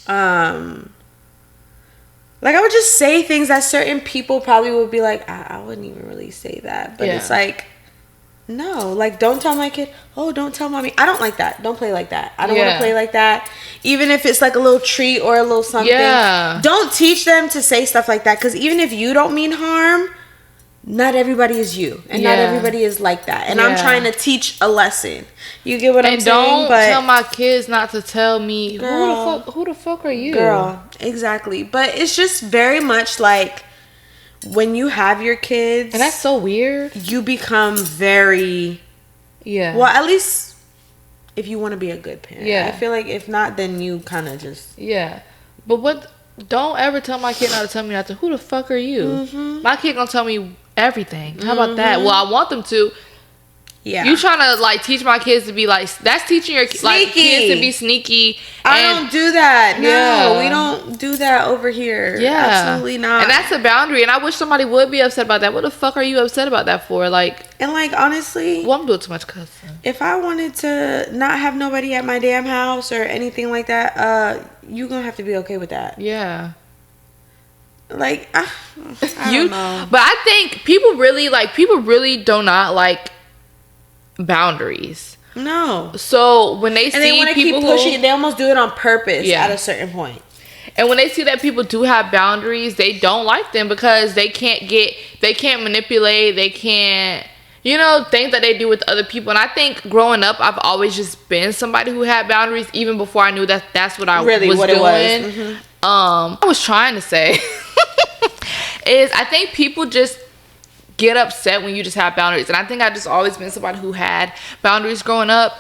I would just say things that certain people probably would be like, I wouldn't even really say that, but it's like. No, like don't tell my kid, oh, don't tell mommy. I don't like that. Don't play like that. I don't want to play like that. Even if it's like a little treat or a little something. Yeah. Don't teach them to say stuff like that, because even if you don't mean harm, not everybody is you. And not everybody is like that. And I'm trying to teach a lesson. You get what I'm saying? And don't tell my kids not to tell me, who the fuck are you? Girl, exactly. But it's just very much like, when you have your kids, and that's so weird, you become very well, at least if you want to be a good parent. I feel like if not, then you kind of just but don't ever tell my kid not to tell me not to. Who the fuck are you? My kid gonna tell me everything. How about that? Well, I want them to. You trying to like teach my kids to be like, that's teaching your like kids to be sneaky. I don't do that. No, we don't do that over here. Absolutely not. And that's a boundary. And I wish somebody would be upset about that. What the fuck are you upset about that for? Like, and like honestly, I'm doing too much cussing. If I wanted to not have nobody at my damn house or anything like that, you gonna have to be okay with that. Yeah. Like I don't know. But I think people really do not like boundaries. No. So when they see want to people keep pushing, they almost do it on purpose at a certain point. And when they see that people do have boundaries, they don't like them because they can't manipulate, they can't, things that they do with other people. And I think growing up, I've always just been somebody who had boundaries, even before I knew that that's what I was doing. I was trying to say is I think people just get upset when you just have boundaries. And I think I've just always been somebody who had boundaries growing up.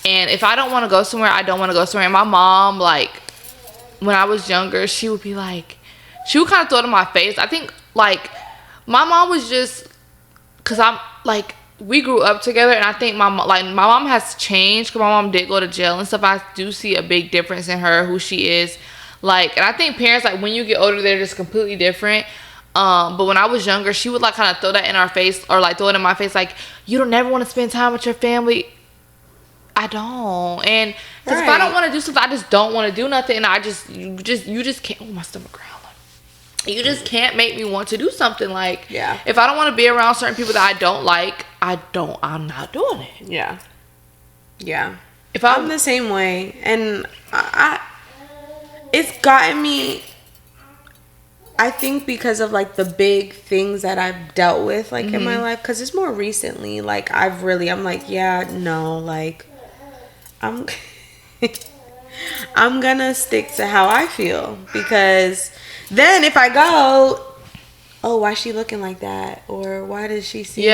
And if I don't want to go somewhere, I don't want to go somewhere. And my mom, like, when I was younger, she would kind of throw it in my face. I think, like, my mom was just, because I'm, like, we grew up together. And I think my mom has changed because my mom did go to jail and stuff. I do see a big difference in her, who she is. Like, and I think parents, like, when you get older, they're just completely different. But when I was younger, she would like kind of throw that in our face, or like throw it in my face, like, you don't never want to spend time with your family. I don't, and because if I don't want to do something, I just don't want to do nothing, and you just can't. Oh, my stomach growling. You just can't make me want to do something. Like, if I don't want to be around certain people that I don't like, I'm not doing it. Yeah. If I'm the same way, and it's gotten me. I think because of like the big things that I've dealt with like in my life, because it's more recently, like I'm like, yeah, no, like I'm I'm gonna stick to how I feel, because then if I go, oh, why is she looking like that, or why does she seem,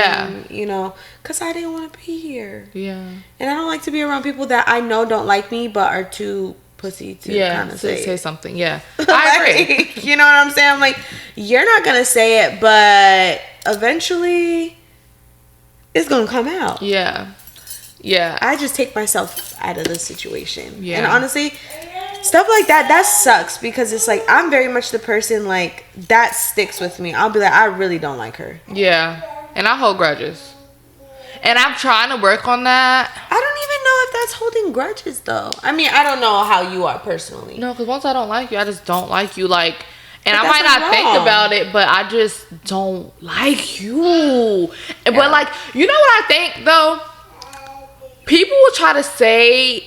because I didn't want to be here. Yeah. And I don't like to be around people that I know don't like me but are too pussy to kind of say something. Yeah. I agree. You know what I'm saying? I'm like, you're not gonna say it, but eventually it's gonna come out. Yeah. Yeah. I just take myself out of the situation. Yeah. And honestly, stuff like that sucks, because it's like, I'm very much the person, like, that sticks with me. I'll be like, I really don't like her. Yeah. And I hold grudges. And I'm trying to work on that. I don't even know if that's holding grudges, though. I mean, I don't know how you are personally. No, because once I don't like you, I just don't like you. Like, and I might not think about it, but I just don't like you. Yeah. But, like, you know what I think, though? People will try to say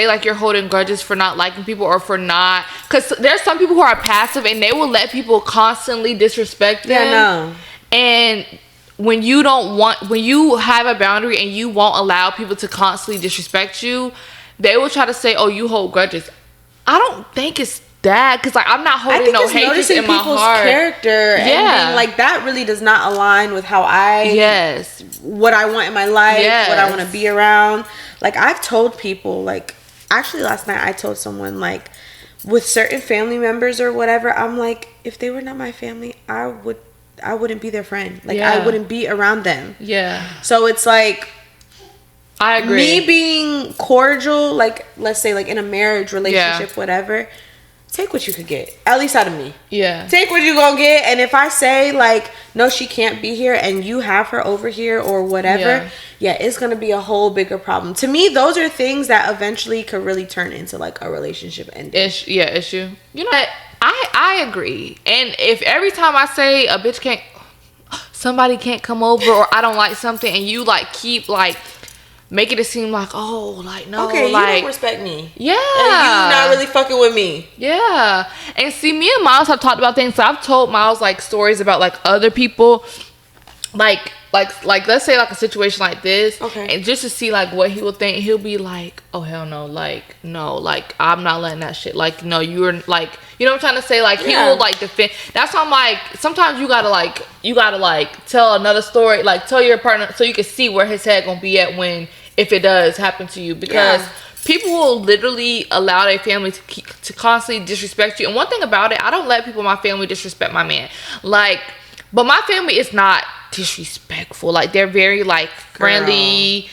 like you're holding grudges for not liking people, or for not, because there's some people who are passive and they will let people constantly disrespect them. Yeah, no. And when you have a boundary and you won't allow people to constantly disrespect you, they will try to say, oh, you hold grudges. I don't think it's that, because like, I'm not holding no hatred in my heart. Character, and being like, that really does not align with how what I want in my life, what I want to be around. Like, I've told people, like, actually last night I told someone, like, with certain family members or whatever, I'm like, if they were not my family, I wouldn't be their friend. Like, I wouldn't be around them. Yeah. So it's like, I agree. Me being cordial, like, let's say, like, in a marriage relationship, whatever, take what you could get, at least out of me. Yeah. Take what you gonna get. And if I say, like, no, she can't be here, and you have her over here or whatever, it's gonna be a whole bigger problem. To me, those are things that eventually could really turn into, like, a relationship ending. Issue. You know what? I agree. And if every time I say somebody can't come over, or I don't like something, and you, like, keep, like, making it seem like, oh, like, no, okay, like, you don't respect me. Yeah. And you not really fucking with me. Yeah. And see, me and Miles have talked about things. So I've told Miles, like, stories about, like, other people. Like let's say, like, a situation like this. Okay. And just to see, like, what he will think. He'll be like, oh, hell no. Like, no. Like, I'm not letting that shit. Like, no, you're, like, you know what I'm trying to say? Like, he will, like, defend. That's why I'm like, sometimes you gotta, like, tell another story. Like, tell your partner so you can see where his head gonna be at if it does happen to you. Because people will literally allow their family to constantly disrespect you. And one thing about it, I don't let people in my family disrespect my man. Like, but my family is not disrespectful. Like, they're very, like, friendly.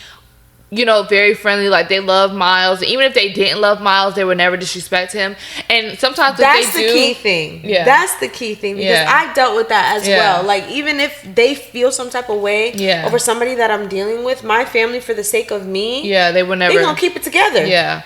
Very friendly. Like, they love Miles. Even if they didn't love Miles, they would never disrespect him. And sometimes that's the key thing. Yeah, that's the key thing, because I dealt with that as well. Like, even if they feel some type of way over somebody that I'm dealing with, my family, for the sake of me, they would never. They gonna keep it together. Yeah.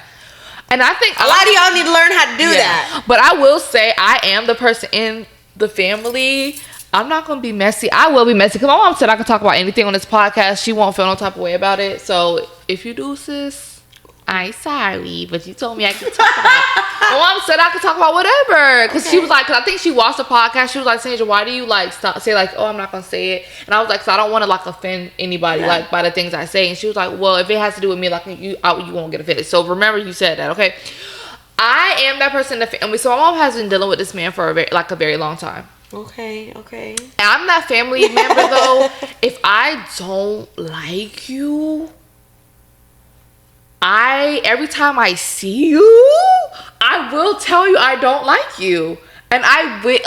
And I think a lot of y'all need to learn how to do that. But I will say, I am the person in the family. I'm not going to be messy. I will be messy, because my mom said I could talk about anything on this podcast. She won't feel no type of way about it. So if you do, sis, I ain't sorry, but you told me I could talk about it. My mom said I could talk about whatever, because she was like, because I think she watched the podcast. She was like, Sandra, why do you, like, say, like, oh, I'm not going to say it? And I was like, because I don't want to, like, offend anybody, like, by the things I say. And she was like, well, if it has to do with me, like, you won't get offended. So remember, you said that, okay? I am that person in the family. So my mom has been dealing with this man for a very long time. Okay. I'm that family member, though. If I don't like you, every time I see you, I will tell you I don't like you. And I will,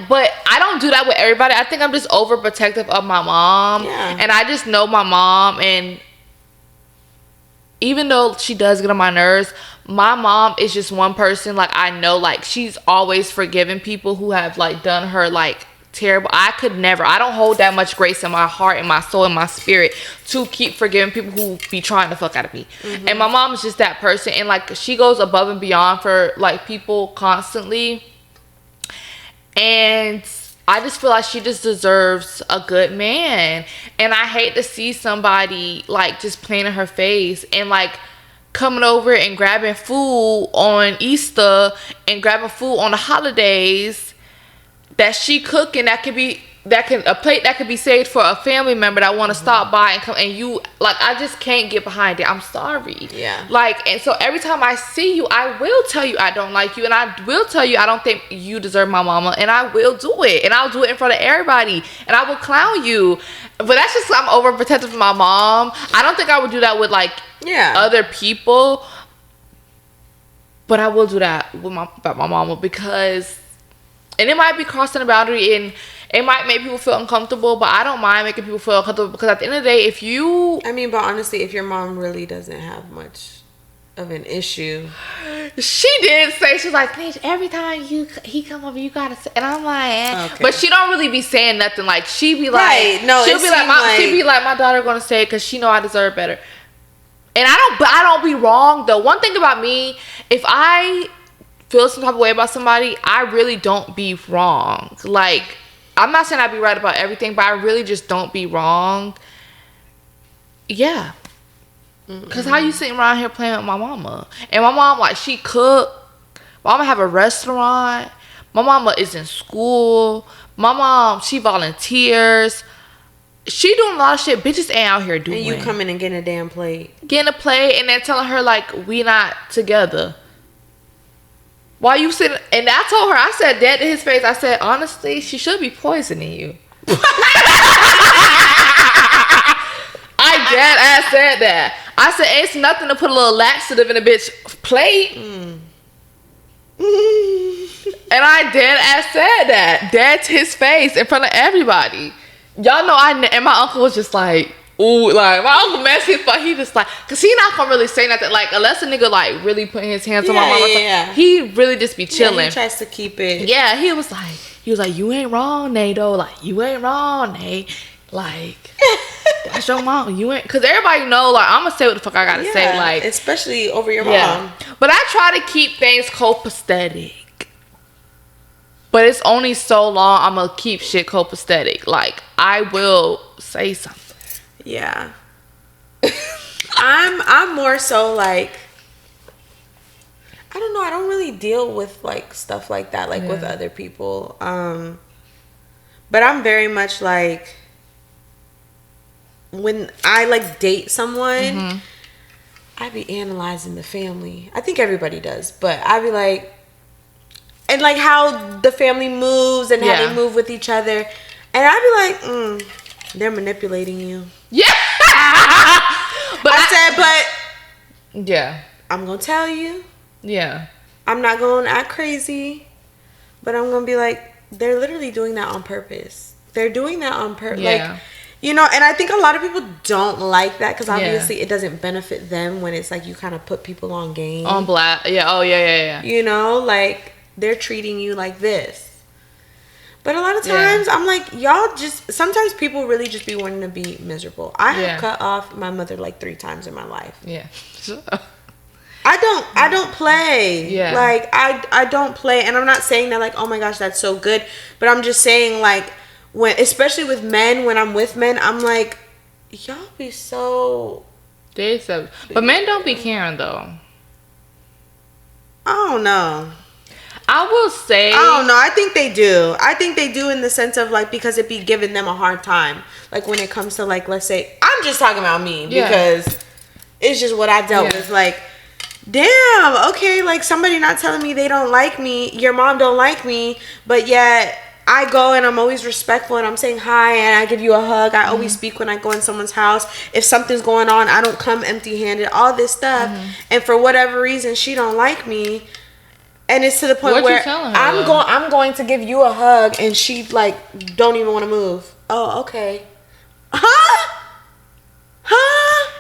but I don't do that with everybody. I think I'm just overprotective of my mom. Yeah. And I just know my mom, and even though she does get on my nerves, my mom is just one person, like, I know, like, she's always forgiven people who have, like, done her, like, terrible. I could never. I don't hold that much grace in my heart and my soul and my spirit to keep forgiving people who be trying to fuck out of me. Mm-hmm. And my mom is just that person. And, like, she goes above and beyond for, like, people constantly. And I just feel like she just deserves a good man. And I hate to see somebody, like, just playing in her face and, like, coming over and grabbing food on Easter and grabbing food on the holidays that she cooking that could be a plate that could be saved for a family member that want to stop by and come, and you like, I just can't get behind it. I'm sorry. Yeah. Like, and so every time I see you, I will tell you I don't like you, and I will tell you I don't think you deserve my mama, and I will do it, and I'll do it in front of everybody, and I will clown you. But that's just, I'm overprotective of my mom. I don't think I would do that with like other people, but I will do that with my mama, because, and it might be crossing a boundary, and it might make people feel uncomfortable, but I don't mind making people feel uncomfortable, because at the end of the day, if you... I mean, but honestly, if your mom really doesn't have much of an issue... She did say, she's like, every time he come over, you gotta say... And I'm like, okay. But she don't really be saying nothing. Like, she be like... Right, no, she'll be like, my daughter gonna say it because she know I deserve better. And I don't be wrong, though. One thing about me, if I feel some type of way about somebody, I really don't be wrong. Like... I'm not saying I be right about everything, but I really just don't be wrong. Yeah. Because how you sitting around here playing with my mama? And my mom, like, she cook. My mama have a restaurant. My mama is in school. My mom, she volunteers. She doing a lot of shit bitches ain't out here doing. And you coming and getting a damn plate. Getting a plate and then telling her, like, we not together. Why you sitting? And I told her, I said dead to his face, I said, honestly, she should be poisoning you. I dead ass said that. I said, it's nothing to put a little laxative in a bitch plate. And I dead ass said that. Dead to his face in front of everybody. Y'all know and my uncle was just like, ooh, like, my uncle messy as fuck. He just like, cause he not gonna really say nothing. Like, unless a nigga like really putting his hands on my mama, he really just be chilling. Yeah, he tries to keep it. Yeah, he was like, you ain't wrong, Nate, though. Like, you ain't wrong, Nate. Like, that's your mom. You ain't, cause everybody know, like, I'm gonna say what the fuck I gotta say. Like, especially over your mom. But I try to keep things copacetic. But it's only so long I'm gonna keep shit copacetic. Like, I will say something. Yeah. I'm more so like, I don't know, I don't really deal with like stuff like that, like with other people. But I'm very much like, when I like date someone, I be analyzing the family. I think everybody does, but I be like, and like how the family moves and how they move with each other, and I be like, they're manipulating you. Yeah. But I'm gonna tell you. Yeah. I'm not gonna act crazy, but I'm gonna be like, they're literally doing that on purpose. They're doing that on purpose. Yeah. Like, you know, and I think a lot of people don't like that, because obviously it doesn't benefit them when it's like you kind of put people on game. On black. Yeah. Oh, yeah. You know, like, they're treating you like this. But a lot of times, I'm like, y'all just... Sometimes people really just be wanting to be miserable. I have cut off my mother like 3 times in my life. Yeah. I don't play. Yeah. Like, I don't play. And I'm not saying that like, oh my gosh, that's so good. But I'm just saying, like, when... Especially with men, when I'm with men, I'm like, y'all be so... But men don't be caring, though. I don't know. I will say... I don't know. I think they do. I think they do in the sense of, like, because it be giving them a hard time. Like, when it comes to, like, let's say... I'm just talking about me. Because it's just what I dealt with. Like, damn, okay, like, somebody not telling me they don't like me. Your mom don't like me. But yet, I go and I'm always respectful. And I'm saying hi and I give you a hug. I always speak when I go in someone's house. If something's going on, I don't come empty-handed. All this stuff. And for whatever reason, she don't like me. And it's to the point where I'm going to give you a hug, and she like don't even want to move. Oh, okay. Huh?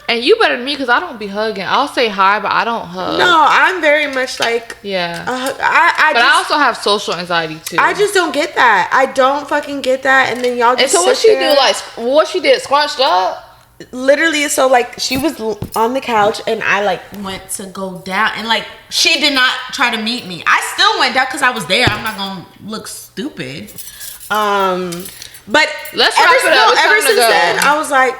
And you better than me, because I don't be hugging. I'll say hi, but I don't hug. No, I'm very much like I also have social anxiety too. I just don't get that. I don't fucking get that. And then y'all just. And so what she do? Like what she did? Scrunched up. Literally, so like she was on the couch and I like went to go down, and like she did not try to meet me. I still went down because I was there. I'm not gonna look stupid. But let's wrap it up. Ever since then, I was like,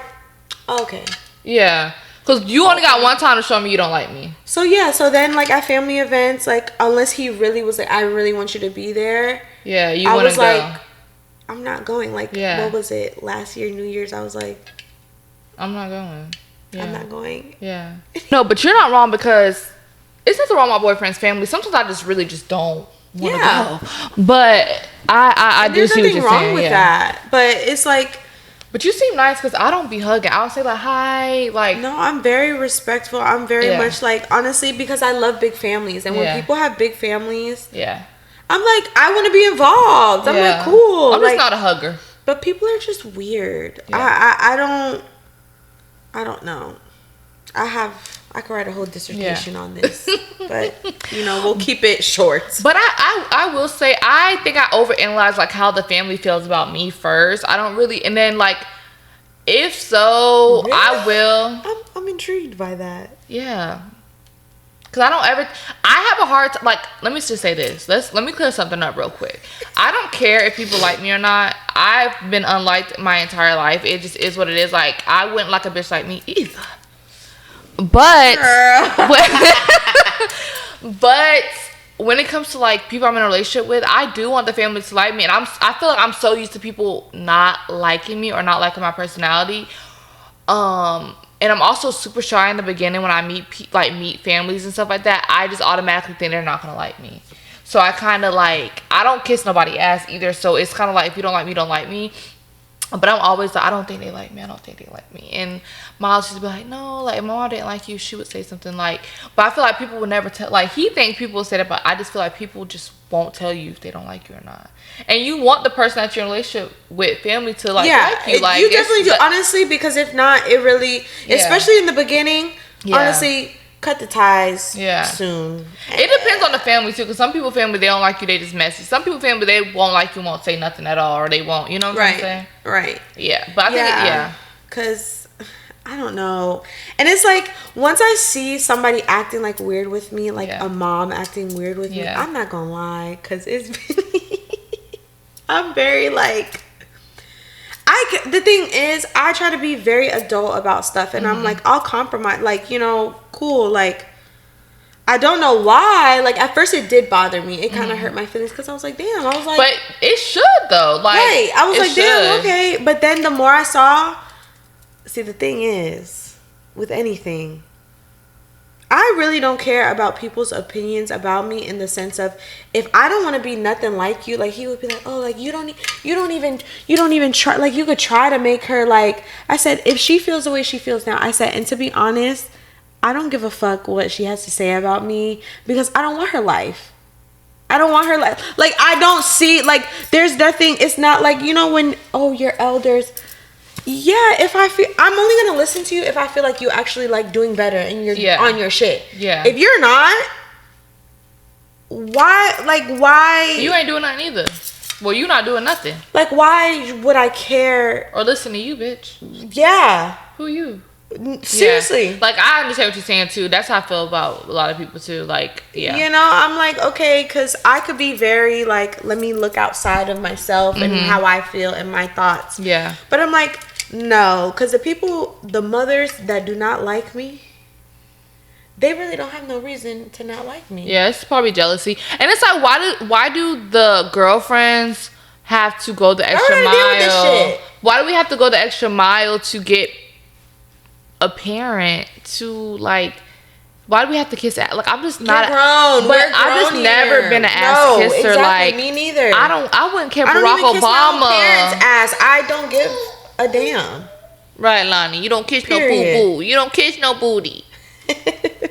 okay, yeah, because you only got one time to show me you don't like me. So yeah, so then like at family events, like unless he really was like, I really want you to be there. Yeah, you want to go. Like, I'm not going. Like, what was it? Last year, New Year's, I was like, I'm not going. Yeah. I'm not going. Yeah. No, but you're not wrong, because it's nothing wrong with my boyfriend's family. Sometimes I just really just don't want to go. But I do see what you're saying. There's nothing wrong with that. But it's like... But you seem nice, because I don't be hugging. I don't say like, hi. Like, no, I'm very respectful. I'm very much like, honestly, because I love big families. And when people have big families... Yeah. I'm like, I want to be involved. I'm like, cool. I'm just not a hugger. But people are just weird. Yeah. I don't know. I could write a whole dissertation on this, but we'll keep it short. But I will say, I think I overanalyze like how the family feels about me first. I don't really, and then like, if so, really? I will. I'm intrigued by that. Yeah. Cause I have a hard time, like, let me just say this. Let me clear something up real quick. I don't care if people like me or not. I've been unliked my entire life. It just is what it is. Like, I wouldn't like a bitch like me either. But when it comes to like people I'm in a relationship with, I do want the family to like me, and I feel like I'm so used to people not liking me or not liking my personality. And I'm also super shy in the beginning when I meet families and stuff like that. I just automatically think they're not gonna like me. So I kind of like, I don't kiss nobody's ass either. So it's kind of like, if you don't like me, don't like me. But I'm always like, I don't think they like me. I don't think they like me. And Miles used to be like, no, like, if Mama didn't like you, she would say something like, but I feel like people would never tell, like, he thinks people will say that, but I just feel like people just won't tell you if they don't like you or not. And you want the person that you're in a relationship with, family, to like you. Like, you definitely do, honestly, because if not, it really, especially in the beginning, honestly, cut the ties soon. It depends on the family too, because some people family, they don't like you, they just messy. Some people family, they won't like you, won't say nothing at all, or they won't, you know what I'm saying? Right. Yeah, but I think because I don't know. And it's like, once I see somebody acting like weird with me, like a mom acting weird with me, I'm not gonna lie, because it's I'm very like, the thing is, I try to be very adult about stuff, and I'm like, I'll compromise, like, cool, like, I don't know why, like, at first it did bother me, it kind of hurt my feelings, because I was like, damn, I was like, but it should though, like, right, I was like, damn, okay, but then the more I saw, see, the thing is, with anything, I really don't care about people's opinions about me, in the sense of, if I don't want to be nothing like you, like, he would be like, oh, like, you don't even try, like, you could try to make her, like, I said, if she feels the way she feels now, I said, and to be honest, I don't give a fuck what she has to say about me, because I don't want her life. I don't want her life. Like, I don't see, like, there's nothing, it's not like, when, oh, your elders, if I feel, I'm only gonna listen to you if I feel like you actually like doing better and you're on your shit. Yeah. If you're not, why? You ain't doing nothing either. Well, you not doing nothing. Like, why would I care? Or listen to you, bitch. Yeah. Who you? Seriously. Yeah. Like, I understand what you're saying too. That's how I feel about a lot of people too. Like, I'm like, okay, because I could be very like, let me look outside of myself and how I feel and my thoughts. Yeah. But I'm like, no, because the mothers that do not like me, they really don't have no reason to not like me. Yeah, it's probably jealousy. And it's like, why do the girlfriends have to go the extra mile? Deal with this shit. Why do we have to go the extra mile to get a parent to, like, why do we have to kiss? Like, I'm just not. Grown. But I've just never been an ass kisser. Exactly, like, me neither. I wouldn't care. Barack Obama. My parents' ass. I don't give a damn. Right, Lonnie. You don't kiss no boo boo. You don't kiss no booty.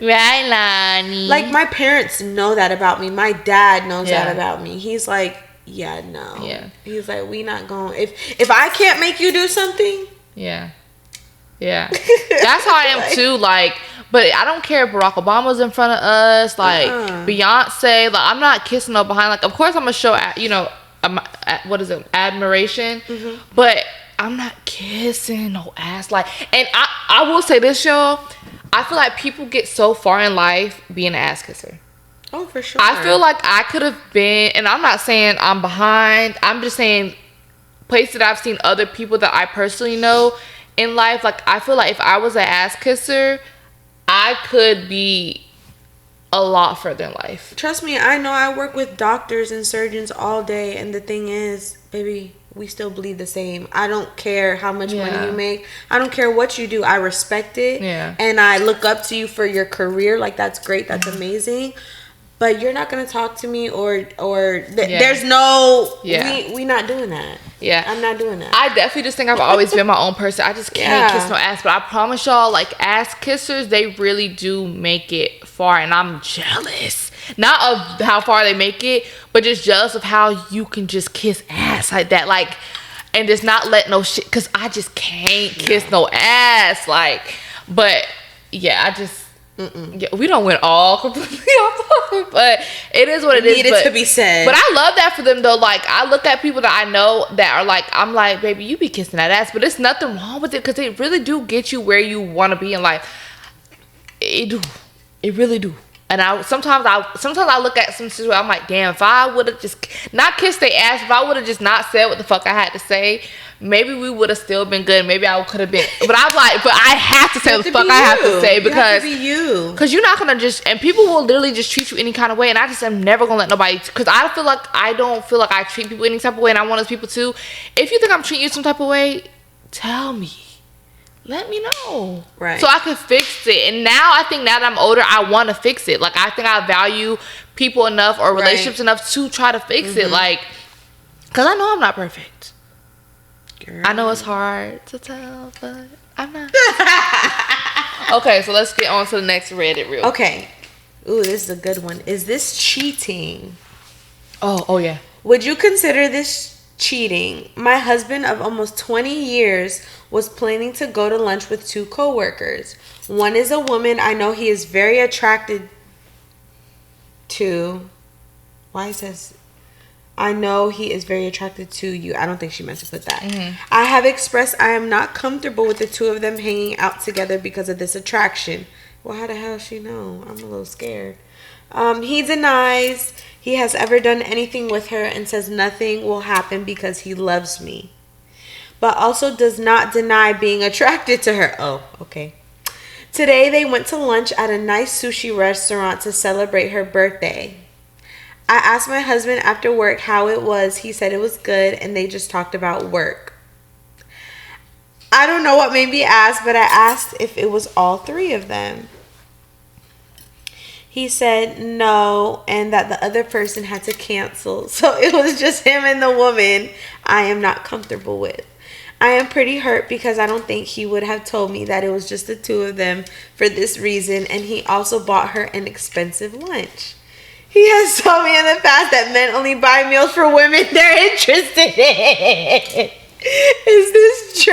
Right, Lonnie. Like, my parents know that about me. My dad knows that about me. He's like, yeah, no. Yeah. He's like, we not going. If I can't make you do something. Yeah. Yeah. That's how I am too. Like, but I don't care if Barack Obama's in front of us. Like, Beyonce. Like, I'm not kissing no behind. Like, of course I'm gonna show, what is it? Admiration. But I'm not kissing no ass. Like, and I will say this, y'all. I feel like people get so far in life being an ass kisser. Oh, for sure. I feel like I could have been, and I'm not saying I'm behind. I'm just saying places that I've seen other people that I personally know in life. Like, I feel like if I was an ass kisser, I could be a lot further in life. Trust me, I know. I work with doctors and surgeons all day, and the thing is, baby, we still bleed the same. I don't care how much money you make. I don't care what you do. I respect it. Yeah. And I look up to you for your career. Like, that's great. That's amazing. But you're not going to talk to me there's no... Yeah. We not doing that. Yeah. I'm not doing that. I definitely just think I've always been my own person. I just can't kiss no ass. But I promise y'all, like, ass kissers, they really do make it far. And I'm jealous. Not of how far they make it, but just jealous of how you can just kiss ass like that. Like, and just not let no shit. Because I just can't kiss no ass. Like, but, yeah, I just... Yeah, we don't went all completely off topic, but it is what it is. Needed to be said. But I love that for them though. Like, I look at people that I know that are like, I'm like, baby, you be kissing that ass, but there's nothing wrong with it because they really do get you where you want to be in life. It really do. And sometimes I look at some situations, I'm like, damn, if I would have just not kissed their ass, if I would have just not said what the fuck I had to say, maybe we would have still been good. Maybe I could have been. But I'm like, but I have to say what the fuck I have to say because you're not gonna just, and people will literally just treat you any kind of way. And I just am never gonna let nobody, because I don't feel like I treat people any type of way, and I want those people to. If you think I'm treating you some type of way, tell me. Let me know. Right. So I can fix it. And now I think now that I'm older, I want to fix it. Like, I think I value people enough or relationships enough to try to fix it. Like, because I know I'm not perfect. Girl. I know it's hard to tell, but I'm not. Okay, so let's get on to the next Reddit real quick. Okay. Ooh, this is a good one. Is this cheating? Oh yeah. Would you consider this cheating? My husband of almost 20 years was planning to go to lunch with 2 coworkers. One is a woman I know he is very attracted to. Why it says I know he is very attracted to you. I don't think she meant to put that. I have expressed I am not comfortable with the 2 of them hanging out together because of this attraction. Well, how the hell does she know? I'm a little scared. He denies he has ever done anything with her and says nothing will happen because he loves me. But also does not deny being attracted to her. Oh, okay. Today they went to lunch at a nice sushi restaurant to celebrate her birthday. I asked my husband after work how it was. He said it was good and they just talked about work. I don't know what made me ask, but I asked if it was all 3 of them. He said no, and that the other person had to cancel. So it was just him and the woman I am not comfortable with. I am pretty hurt because I don't think he would have told me that it was just the 2 of them for this reason, and he also bought her an expensive lunch. He has told me in the past that men only buy meals for women they're interested in. Is this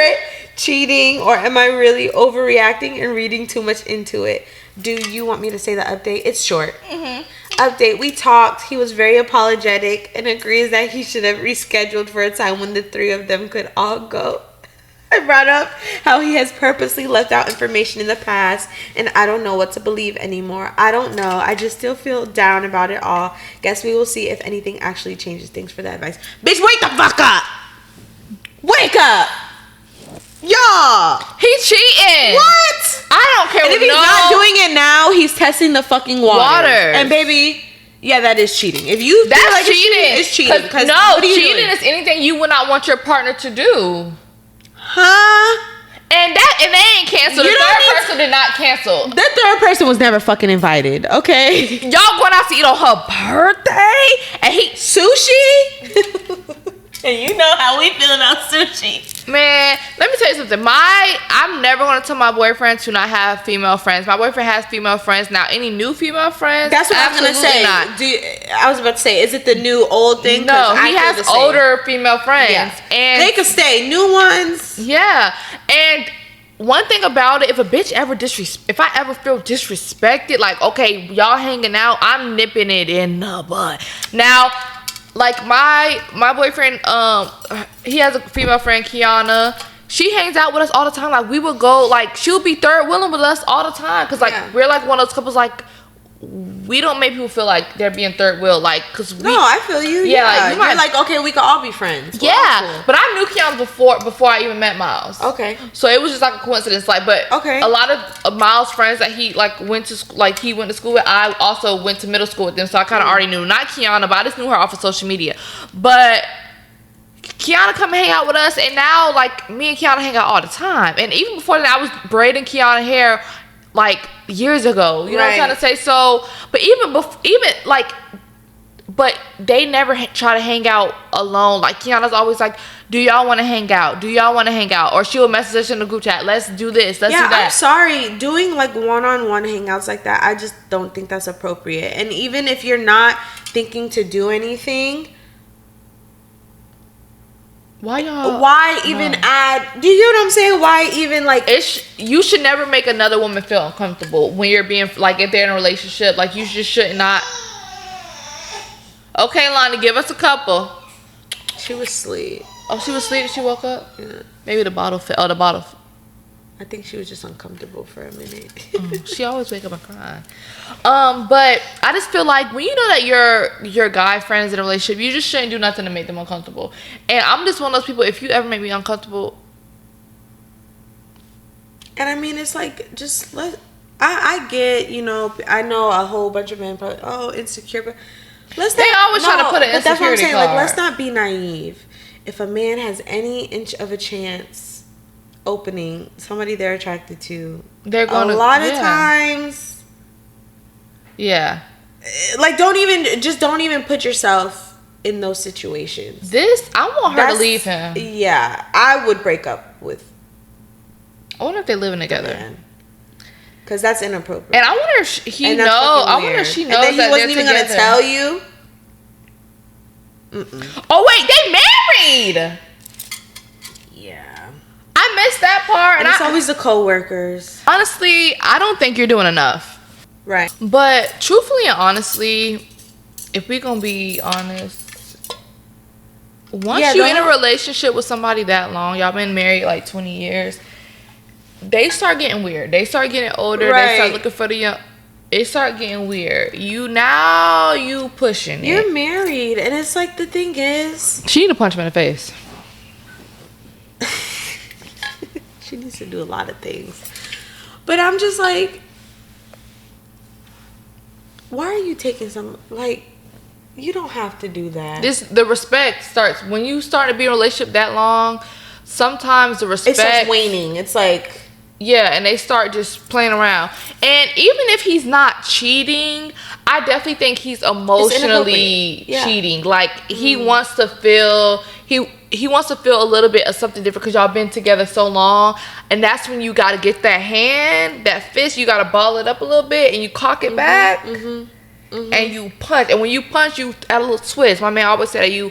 cheating, or am I really overreacting and reading too much into it? Do you want me to say the update? It's short. Update, we talked. He was very apologetic and agrees that he should have rescheduled for a time when the 3 of them could all go. I brought up how he has purposely left out information in the past, and I don't know what to believe anymore. I don't know. I just still feel down about it all. Guess we will see if anything actually changes. Thanks for the advice. Bitch, wake the fuck up! Wake up! Y'all! He cheating! What? I don't care. And if he's not doing it now, he's testing the fucking water. And baby, yeah, that is cheating. If you that's feel like cheating. It's cheating. No, cheating is anything you would not want your partner to do. Huh? And they ain't canceled. The third person did not cancel. The third person was never fucking invited. Okay. Y'all going out to eat on her birthday and he sushi. And you know how we feel about sushi. Man, let me tell you something. I'm never going to tell my boyfriend to not have female friends. My boyfriend has female friends. Now, any new female friends? That's what I was going to say. I was about to say, is it the new old thing? No, he has older female friends. Yeah. And they could stay. New ones. Yeah. And one thing about it, if a bitch ever if I ever feel disrespected, like, okay, y'all hanging out, I'm nipping it in the butt. Now, like my boyfriend, he has a female friend, Kiana. She hangs out with us all the time. Like, we would go, like, she'll be third wheeling with us all the time. Cause like we're like one of those couples, like, we don't make people feel like they're being third wheel, like, cause we. No, I feel you. Yeah, like, you're like, okay, we can all be friends. We're cool. But I knew Kiana before I even met Miles. Okay. So it was just like a coincidence, like, but a lot of Miles' friends that he like went to school with, I also went to middle school with them, so I kind of already knew. Not Kiana, but I just knew her off of social media. But Kiana come and hang out with us, and now like me and Kiana hang out all the time. And even before that, I was braiding Kiana hair like years ago. You know what I'm trying to say? So, but but they never try to hang out alone. Like Kiana's always like, do y'all want to hang out? Do y'all want to hang out? Or she will message us in the group chat, let's do this, let's do that. I'm sorry, doing like one-on-one hangouts like that, I just don't think that's appropriate. And even if you're not thinking to do anything, why even add, do you know what I'm saying? Why even like you should never make another woman feel uncomfortable when you're being like, if they're in a relationship. Like, you just should not. Okay, Lonnie, give us a couple. She was asleep. Oh, she was asleep. She woke up. Yeah. Maybe the bottle fell. Oh, the bottle. I think she was just uncomfortable for a minute. She always wake up and cry. But I just feel like when you know that your guy friend is in a relationship, you just shouldn't do nothing to make them uncomfortable. And I'm just one of those people. If you ever make me uncomfortable, and I mean, it's like, just I get, you know, I know a whole bunch of men probably insecure, but they always try to put an insecurity that's what I'm saying. card. Like, let's not be naive. If a man has any inch of a chance opening somebody they're attracted to, they're going a lot of times. Yeah. Like, don't even put yourself in those situations. I want her to leave him. Yeah, I would break up with. I wonder if they're living together. Because that's inappropriate. And I wonder if he knows. I wonder if she knows that he wasn't even going to tell you. Oh wait, they married. Yeah, I missed that part. And it's always the coworkers. Honestly, I don't think you're doing enough. Right. But truthfully and honestly, if we gonna be honest, once you're in a relationship with somebody that long, y'all been married like 20 years, they start getting weird. They start getting older. Right. They start looking for the young. It start getting weird. You pushing it. You're married, and it's like, the thing is, she need to punch him in the face. She needs to do a lot of things. But I'm just like, why are you taking some, like, you don't have to do that. The respect starts when you start to be in a relationship that long. Sometimes the respect, it starts waning. It's like, yeah, and they start just playing around. And even if he's not cheating, I definitely think he's emotionally cheating. Like, he wants to feel he wants to feel a little bit of something different because y'all been together so long. And that's when you got to get that hand, that fist, you got to ball it up a little bit and you cock it back. And you punch. And when you punch, you add a little twist. My man always said that you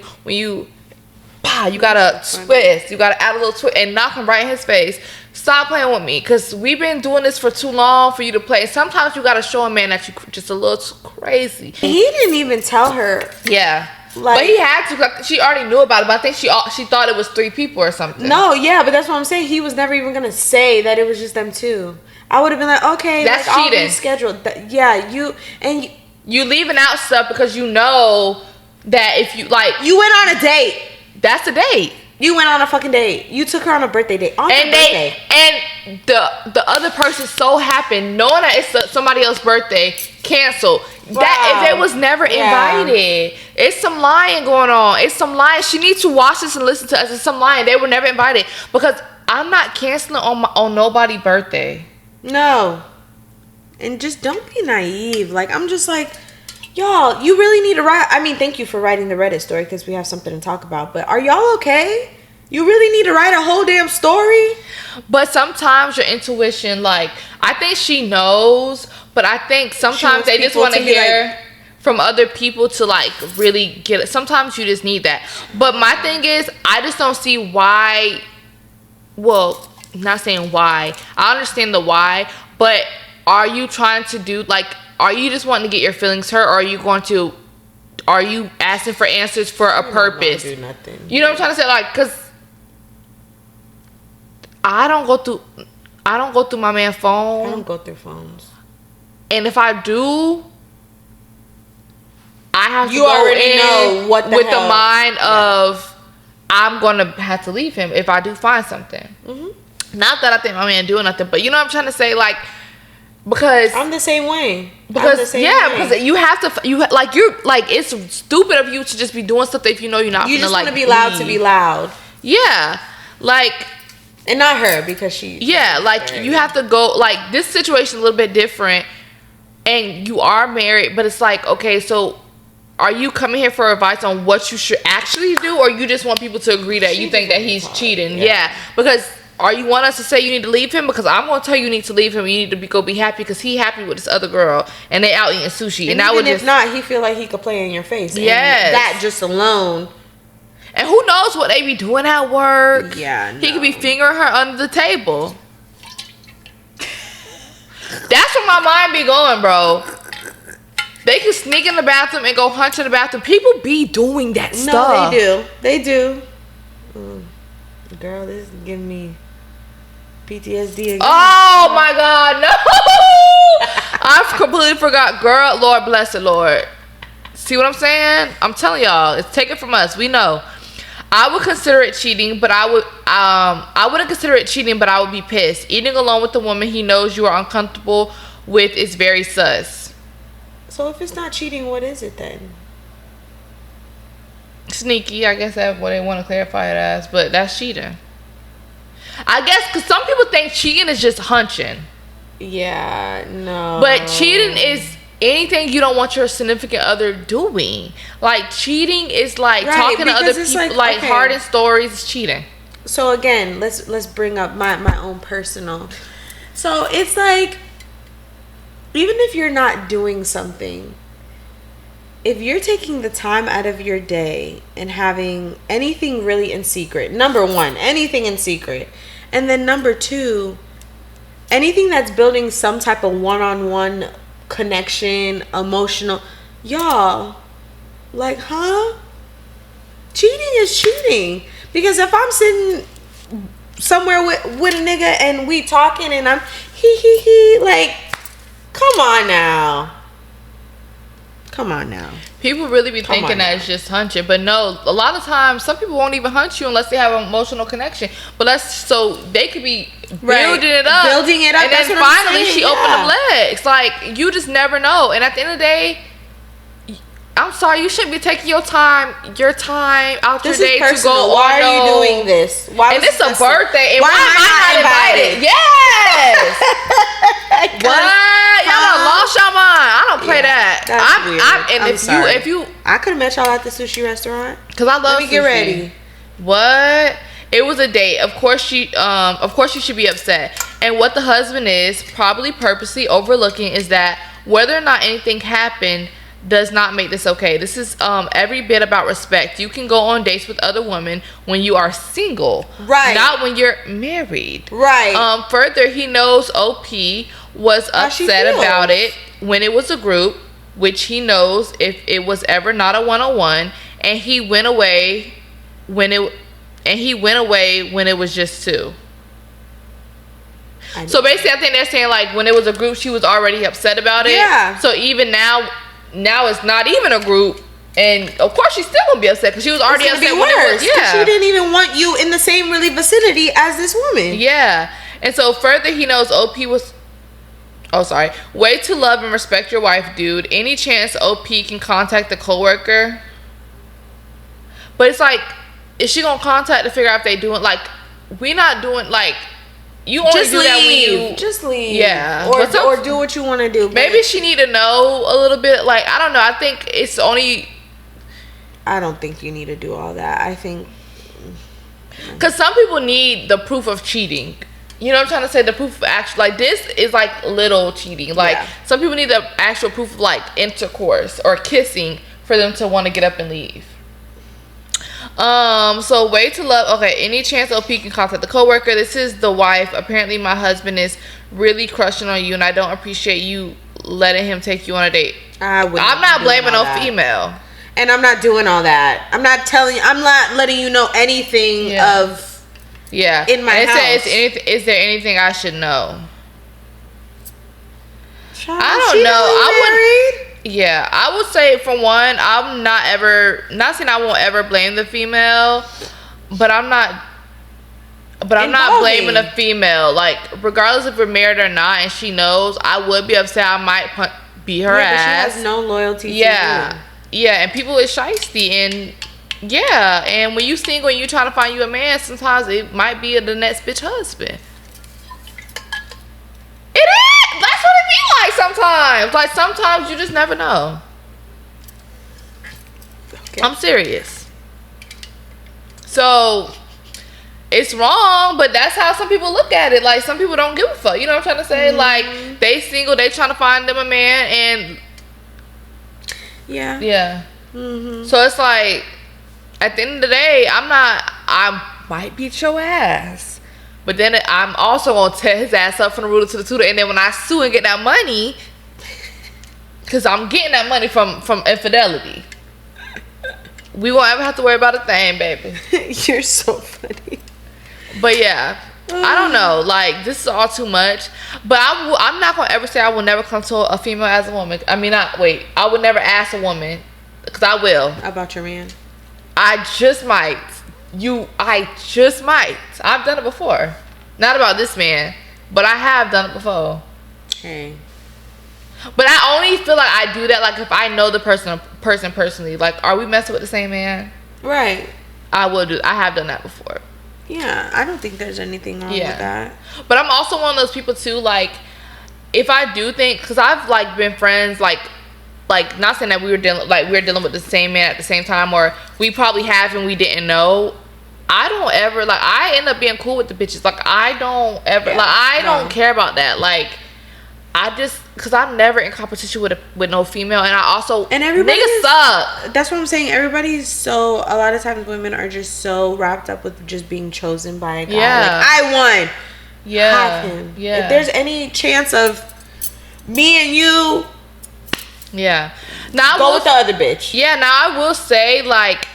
gotta twist. You gotta add a little twist and knock him right in his face. Stop playing with me, because we've been doing this for too long for you to play. Sometimes you gotta show a man that you just a little too crazy. He didn't even tell her. Yeah. Like, but he had to. Like, she already knew about it, but I think she thought it was 3 people or something. No, yeah, but that's what I'm saying. He was never even gonna say that it was just them 2. I would have been like, okay, that's like, cheating. I'll reschedule. Yeah, you leaving out stuff because you know that if you like, you went on a date. That's a date. You went on a fucking date. You took her on a birthday date. And the other person so happened, knowing that it's somebody else's birthday, cancel. Wow. That if they was never invited. It's some lying going on. It's some lying. She needs to watch this and listen to us. It's some lying. They were never invited, because I'm not canceling on nobody's birthday. No. And just don't be naive. Like, I'm just like, y'all, you really need to write. I mean, thank you for writing the Reddit story, because we have something to talk about. But are y'all okay? You really need to write a whole damn story? But sometimes your intuition, like, I think she knows, but I think sometimes they just want to hear from other people to, like, really get it. Sometimes you just need that. But my thing is, I just don't see why. Well, not saying why. I understand the why, but are you trying to do, like, are you just wanting to get your feelings hurt, or are you asking for answers for a purpose? Do nothing. You know what I'm trying to say? Like, because I don't go through my man's phone. I don't go through phones. And if I do, I have to you go already know what the with hell. The mind of I'm gonna have to leave him if I do find something. Not that I think my man doing nothing, but you know what I'm trying to say? Like, Because I'm the same way. Because because you have to you're like it's stupid of you to just be doing stuff if you know you're not. You just want to be loud to be loud. Yeah, like, and not her because she. Yeah, like you have to go. Like this situation is a little bit different, and you are married, but it's like, okay, so are you coming here for advice on what you should actually do, or you just want people to agree that you think that he's cheating? Yeah, because. Or you want us to say you need to leave him? Because I'm going to tell you need to leave him. You need to go be happy because he happy with this other girl. And they out eating sushi. And even if not, he feel like he could play in your face. Yes. And that just alone. And who knows what they be doing at work. Yeah, no. He could be fingering her under the table. That's where my mind be going, bro. They can sneak in the bathroom and go hunch in the bathroom. People be doing that stuff. No, they do. Girl, this is giving me PTSD again. Oh my God, no! I completely forgot. Girl, Lord bless it, Lord. See what I'm saying? I'm telling y'all, it's taken from us. We know. I would consider it cheating, but I wouldn't consider it cheating, but I would be pissed. Eating alone with a woman he knows you are uncomfortable with is very sus. So if it's not cheating, what is it then? Sneaky, I guess that's what they want to clarify it as, but that's cheating. I guess because some people think cheating is just hunching. Yeah, no. But cheating is anything you don't want your significant other doing. Like cheating is like talking to other people, like hardened stories is cheating. So again, let's bring up my own personal. So it's like, even if you're not doing something, if you're taking the time out of your day and having anything really in secret, number one, anything in secret, and then number two, anything that's building some type of one-on-one connection, emotional, y'all, like, cheating is cheating. Because if I'm sitting somewhere with a nigga and we talking and I'm he, like, come on now. People really be thinking that it's just hunching, but no, a lot of times some people won't even hunt you unless they have an emotional connection. But so they could be building it up, and then finally she opened them legs. Like, you just never know. And at the end of the day, I'm sorry, you shouldn't be taking your time out your day to go. Why are you doing this? And it's a birthday, and why am I not invited? Yes. What? Y'all done lost your mind. I don't play that. That's weird. If you, I could have met y'all at the sushi restaurant. Cause I love. Let me get ready. What? It was a date. Of course you should be upset. And what the husband is probably purposely overlooking is that whether or not anything happened does not make this okay. This is every bit about respect. You can go on dates with other women when you are single, right? Not when you're married, right? Further, he knows OP was upset about it when it was a group, which he knows if it was ever not a one-on-one, and he went away when it was just two. So basically, I think they're saying, like, when it was a group, she was already upset about it. Yeah. So even now it's not even a group, and of course she's still gonna be upset because she was already upset when it was. Yeah. She didn't even want you in the same really vicinity as this woman. Yeah. And so further, he knows OP was. Oh, sorry. Way to love and respect your wife, dude. Any chance OP can contact the coworker? But it's like, is she gonna contact to figure out if they doing, like, we not doing, like, you only just do leave. That when you just leave. Yeah. Or do what you want to do. Maybe she need to know a little bit. Like, I don't know. I think it's only. I don't think you need to do all that. I think. Because some people need the proof of cheating. You know what I'm trying to say? The proof of actual, like, this is like little cheating. Like, some people need the actual proof of, like, intercourse or kissing for them to want to get up and leave. So way to love. Okay, any chance OP can contact the coworker? This is the wife. Apparently my husband is really crushing on you, and I don't appreciate you letting him take you on a date. I'm not blaming no female, and I'm not doing all that. I'm not letting you know anything of. Yeah. In my house. Is there anything I should know? Child, I don't know. Yeah, I would say, for one, I'm not saying I won't ever blame the female, but I'm not But I'm not blaming a female. Like, regardless if we're married or not, and she knows, I would be upset. I might beat her ass. But she has no loyalty to you. Yeah, and people is shiesty, and and when you single and you trying to find you a man, sometimes it might be the next bitch husband. It is. That's what it be like sometimes. Like, sometimes you just never know. Okay. I'm serious. So, it's wrong, but that's how some people look at it. Like, some people don't give a fuck. You know what I'm trying to say? Like, they single, they trying to find them a man, and yeah. So it's like, at the end of the day, I might beat your ass, but then I'm also gonna tear his ass up from the rooter to the tutor, and then when I sue and get that money, because I'm getting that money from infidelity, we won't ever have to worry about a thing, baby. You're so funny. But yeah, I don't know. Like, this is all too much. But I'm not gonna ever say I will never come to a female as a woman. I mean, I would never ask a woman, because I will. About your man? I just might. I just might. I've done it before. Not about this man, but I have done it before. Okay. But I only feel like I do that, like, if I know the person personally. Like, are we messing with the same man? Right. I have done that before. Yeah, I don't think there's anything wrong with that. But I'm also one of those people too, like, if I do think, because I've, like, been friends, like, not saying that we were dealing with the same man at the same time, or we probably have and we didn't know. I don't ever, like, I end up being cool with the bitches. Like, I don't ever, don't care about that. Like, because I'm never in competition with no female, and I also, and everybody niggas suck. That's what I'm saying. Everybody's a lot of times women are just so wrapped up with just being chosen by a guy. Yeah. Like, I won. Yeah. Have him. Yeah. If there's any chance of me and you, now go with the other bitch. Yeah. Now I will say, like,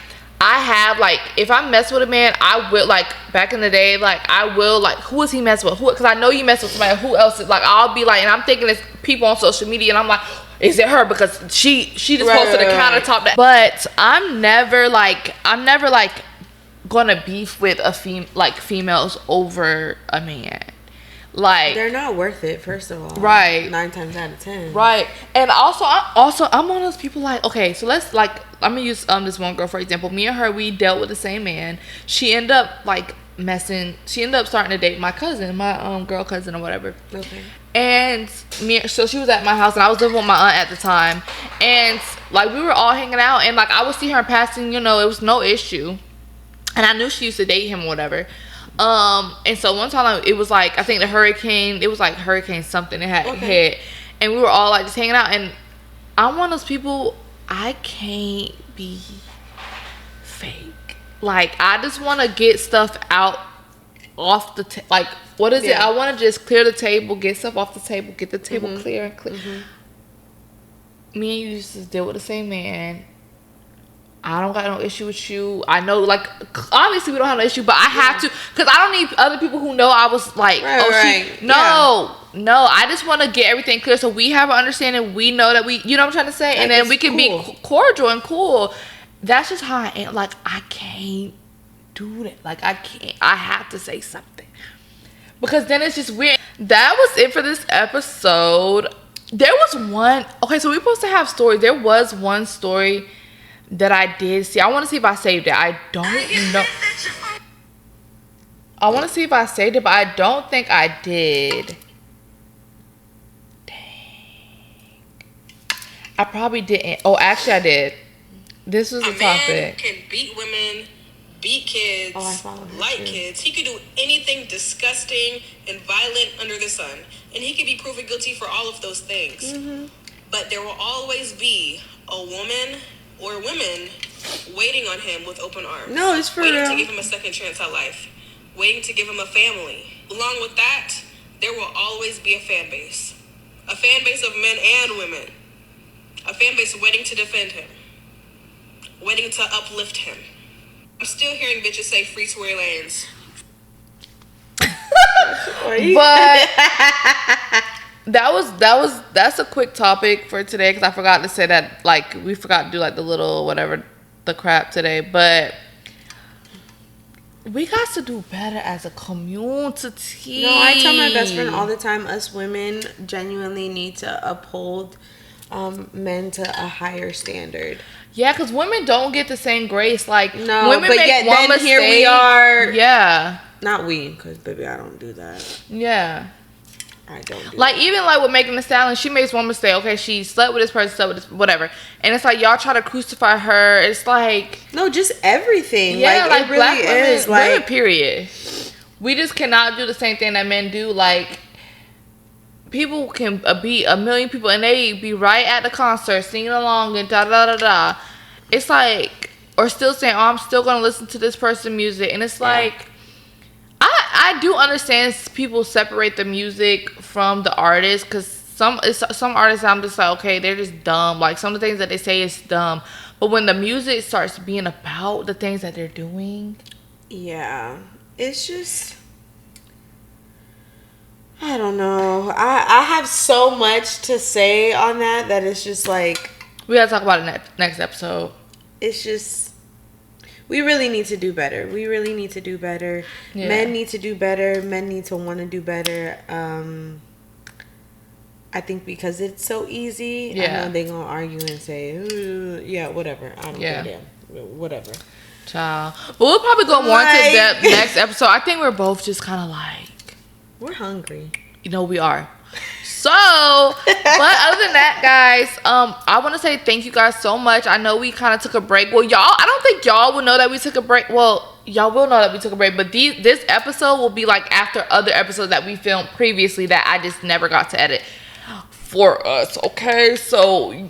I have, like, if I mess with a man, I will, like, back in the day, like, I will, like, who is he messing with? Because I know you mess with somebody. Who else is, like, I'll be like, and I'm thinking it's people on social media, and I'm like, is it her? Because she just posted a countertop that. But I'm never gonna beef with females over a man. Like, they're not worth it, first of all. Right. 9 times out of 10. Right. And I'm one of those people, like, okay, so let's, like, I'm gonna use this one girl for example. Me and her, we dealt with the same man. She ended up, like, she ended up starting to date my cousin, my girl cousin or whatever. Okay. And so she was at my house, and I was living with my aunt at the time, and, like, we were all hanging out, and, like, I would see her in passing, it was no issue, and I knew she used to date him or whatever. And so one time it was like, I think it was like hurricane something that had hit, and we were all, like, just hanging out, and I'm one of those people, I can't be fake. Like, I just want to get stuff out off the like, what is it? I want to just clear the table, get stuff off the table, get the table clear and clear. Me and you used to deal with the same man. I don't got no issue with you. I know, like, obviously we don't have no issue, but I have to, because I don't need other people who know I was like, no, I just want to get everything clear so we have an understanding. We know that you know what I'm trying to say, and then we can be cordial and cool. That's just how I am. Like, I can't do that. Like, I can't. I have to say something, because then it's just weird. That was it for this episode. There was one. Okay, so we're supposed to have stories. There was one story that I did see. I want to see if I saved it. I don't know. I want to see if I saved it, but I don't think I did. Dang. I probably didn't. Oh, actually I did. This was the topic. A man can beat women, beat kids, like kids. He could do anything disgusting and violent under the sun. And he could be proven guilty for all of those things. But there will always be a woman or women waiting on him with open arms. No, it's for waiting real. to give him a second chance at life. Waiting to give him a family. Along with that, there will always be a fan base. A fan base of men and women. A fan base waiting to defend him. Waiting to uplift him. I'm still hearing bitches say free Tory Lanez. But that's a quick topic for today, because I forgot to say that, like, we forgot to do, like, the little whatever, the crap today. But We got to do better as a community. No, I tell my best friend all the time, us women genuinely need to uphold men to a higher standard. Yeah, because women don't get the same grace. Like, no, women but make yet one then mistake. Here we are. Yeah. Not we, because baby, I don't do that. Yeah. I don't do like that. Even like with Megan Thee Stallion, she makes one mistake. Okay, she slept with this person, slept with this, whatever, and it's like y'all try to crucify her. It's like, no, just everything. Yeah, like it really black women, is like period. We just cannot do the same thing that men do. Like, people can be a million people and they be right at the concert singing along and da da da da. It's like, or still saying, "Oh, I'm still gonna listen to this person's music," and it's like. I do understand people separate the music from the artist, because some artists I'm just like, okay, they're just dumb. Like, some of the things that they say is dumb, but when the music starts being about the things that they're doing, yeah, it's just, I don't know. I have so much to say on that it's just like, we gotta talk about it next episode. It's just, we really need to do better. We really need to do better. Yeah. Men need to do better. Men need to want to do better. I think because it's so easy, I know they're going to argue and say, yeah, whatever. I don't give a damn. Whatever. Child. But we'll probably go more into depth next episode. I think we're both just kind of like... We're hungry. You know, we are. So, but other than that, guys, I want to say thank you guys so much. I know we kind of took a break. Well, I don't think y'all will know that we took a break. Well, y'all will know that we took a break, but this episode will be like after other episodes that we filmed previously that I just never got to edit for us, okay? So,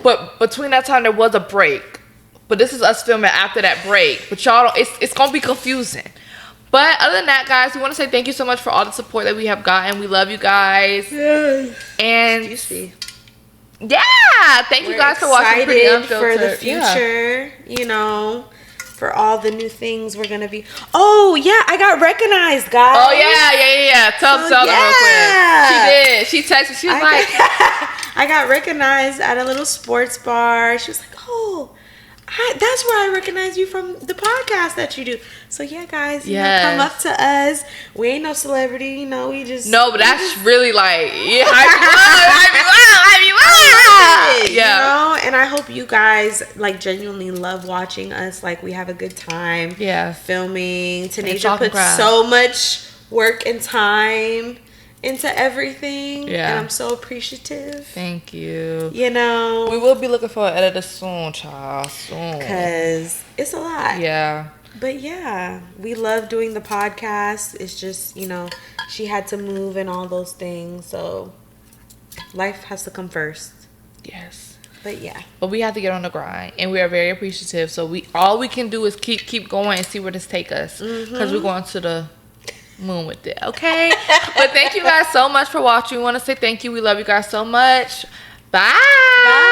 but between that time, there was a break. But this is us filming after that break. But y'all, it's going to be confusing. But other than that, guys, we want to say thank you so much for all the support that we have gotten. We love you guys. Yes. And yeah, thank you guys for watching Pretty Unfiltered. For the future, you know, for all the new things we're gonna be. Oh yeah, I got recognized, guys. Oh yeah. Tell them real quick. She did. She texted me. She was like, I got recognized at a little sports bar. She was like, oh. That's where I recognize you from, the podcast that you do. So yeah, guys, you know, come up to us. We ain't no celebrity, you know. We just but that's really like you know. And I hope you guys like genuinely love watching us. Like, we have a good time. Filming. Tanasia puts so much work and time into everything, and I'm so appreciative. Thank you. You know, we will be looking for an editor soon, child. Soon, because it's a lot. Yeah. But yeah, we love doing the podcast. It's just, you know, she had to move and all those things, so life has to come first. Yes. But yeah. But we have to get on the grind, and we are very appreciative. So all we can do is keep going and see where this take us, because we're going to the moon with it, okay? But thank you guys so much for watching. We want to say thank you. We love you guys so much. Bye.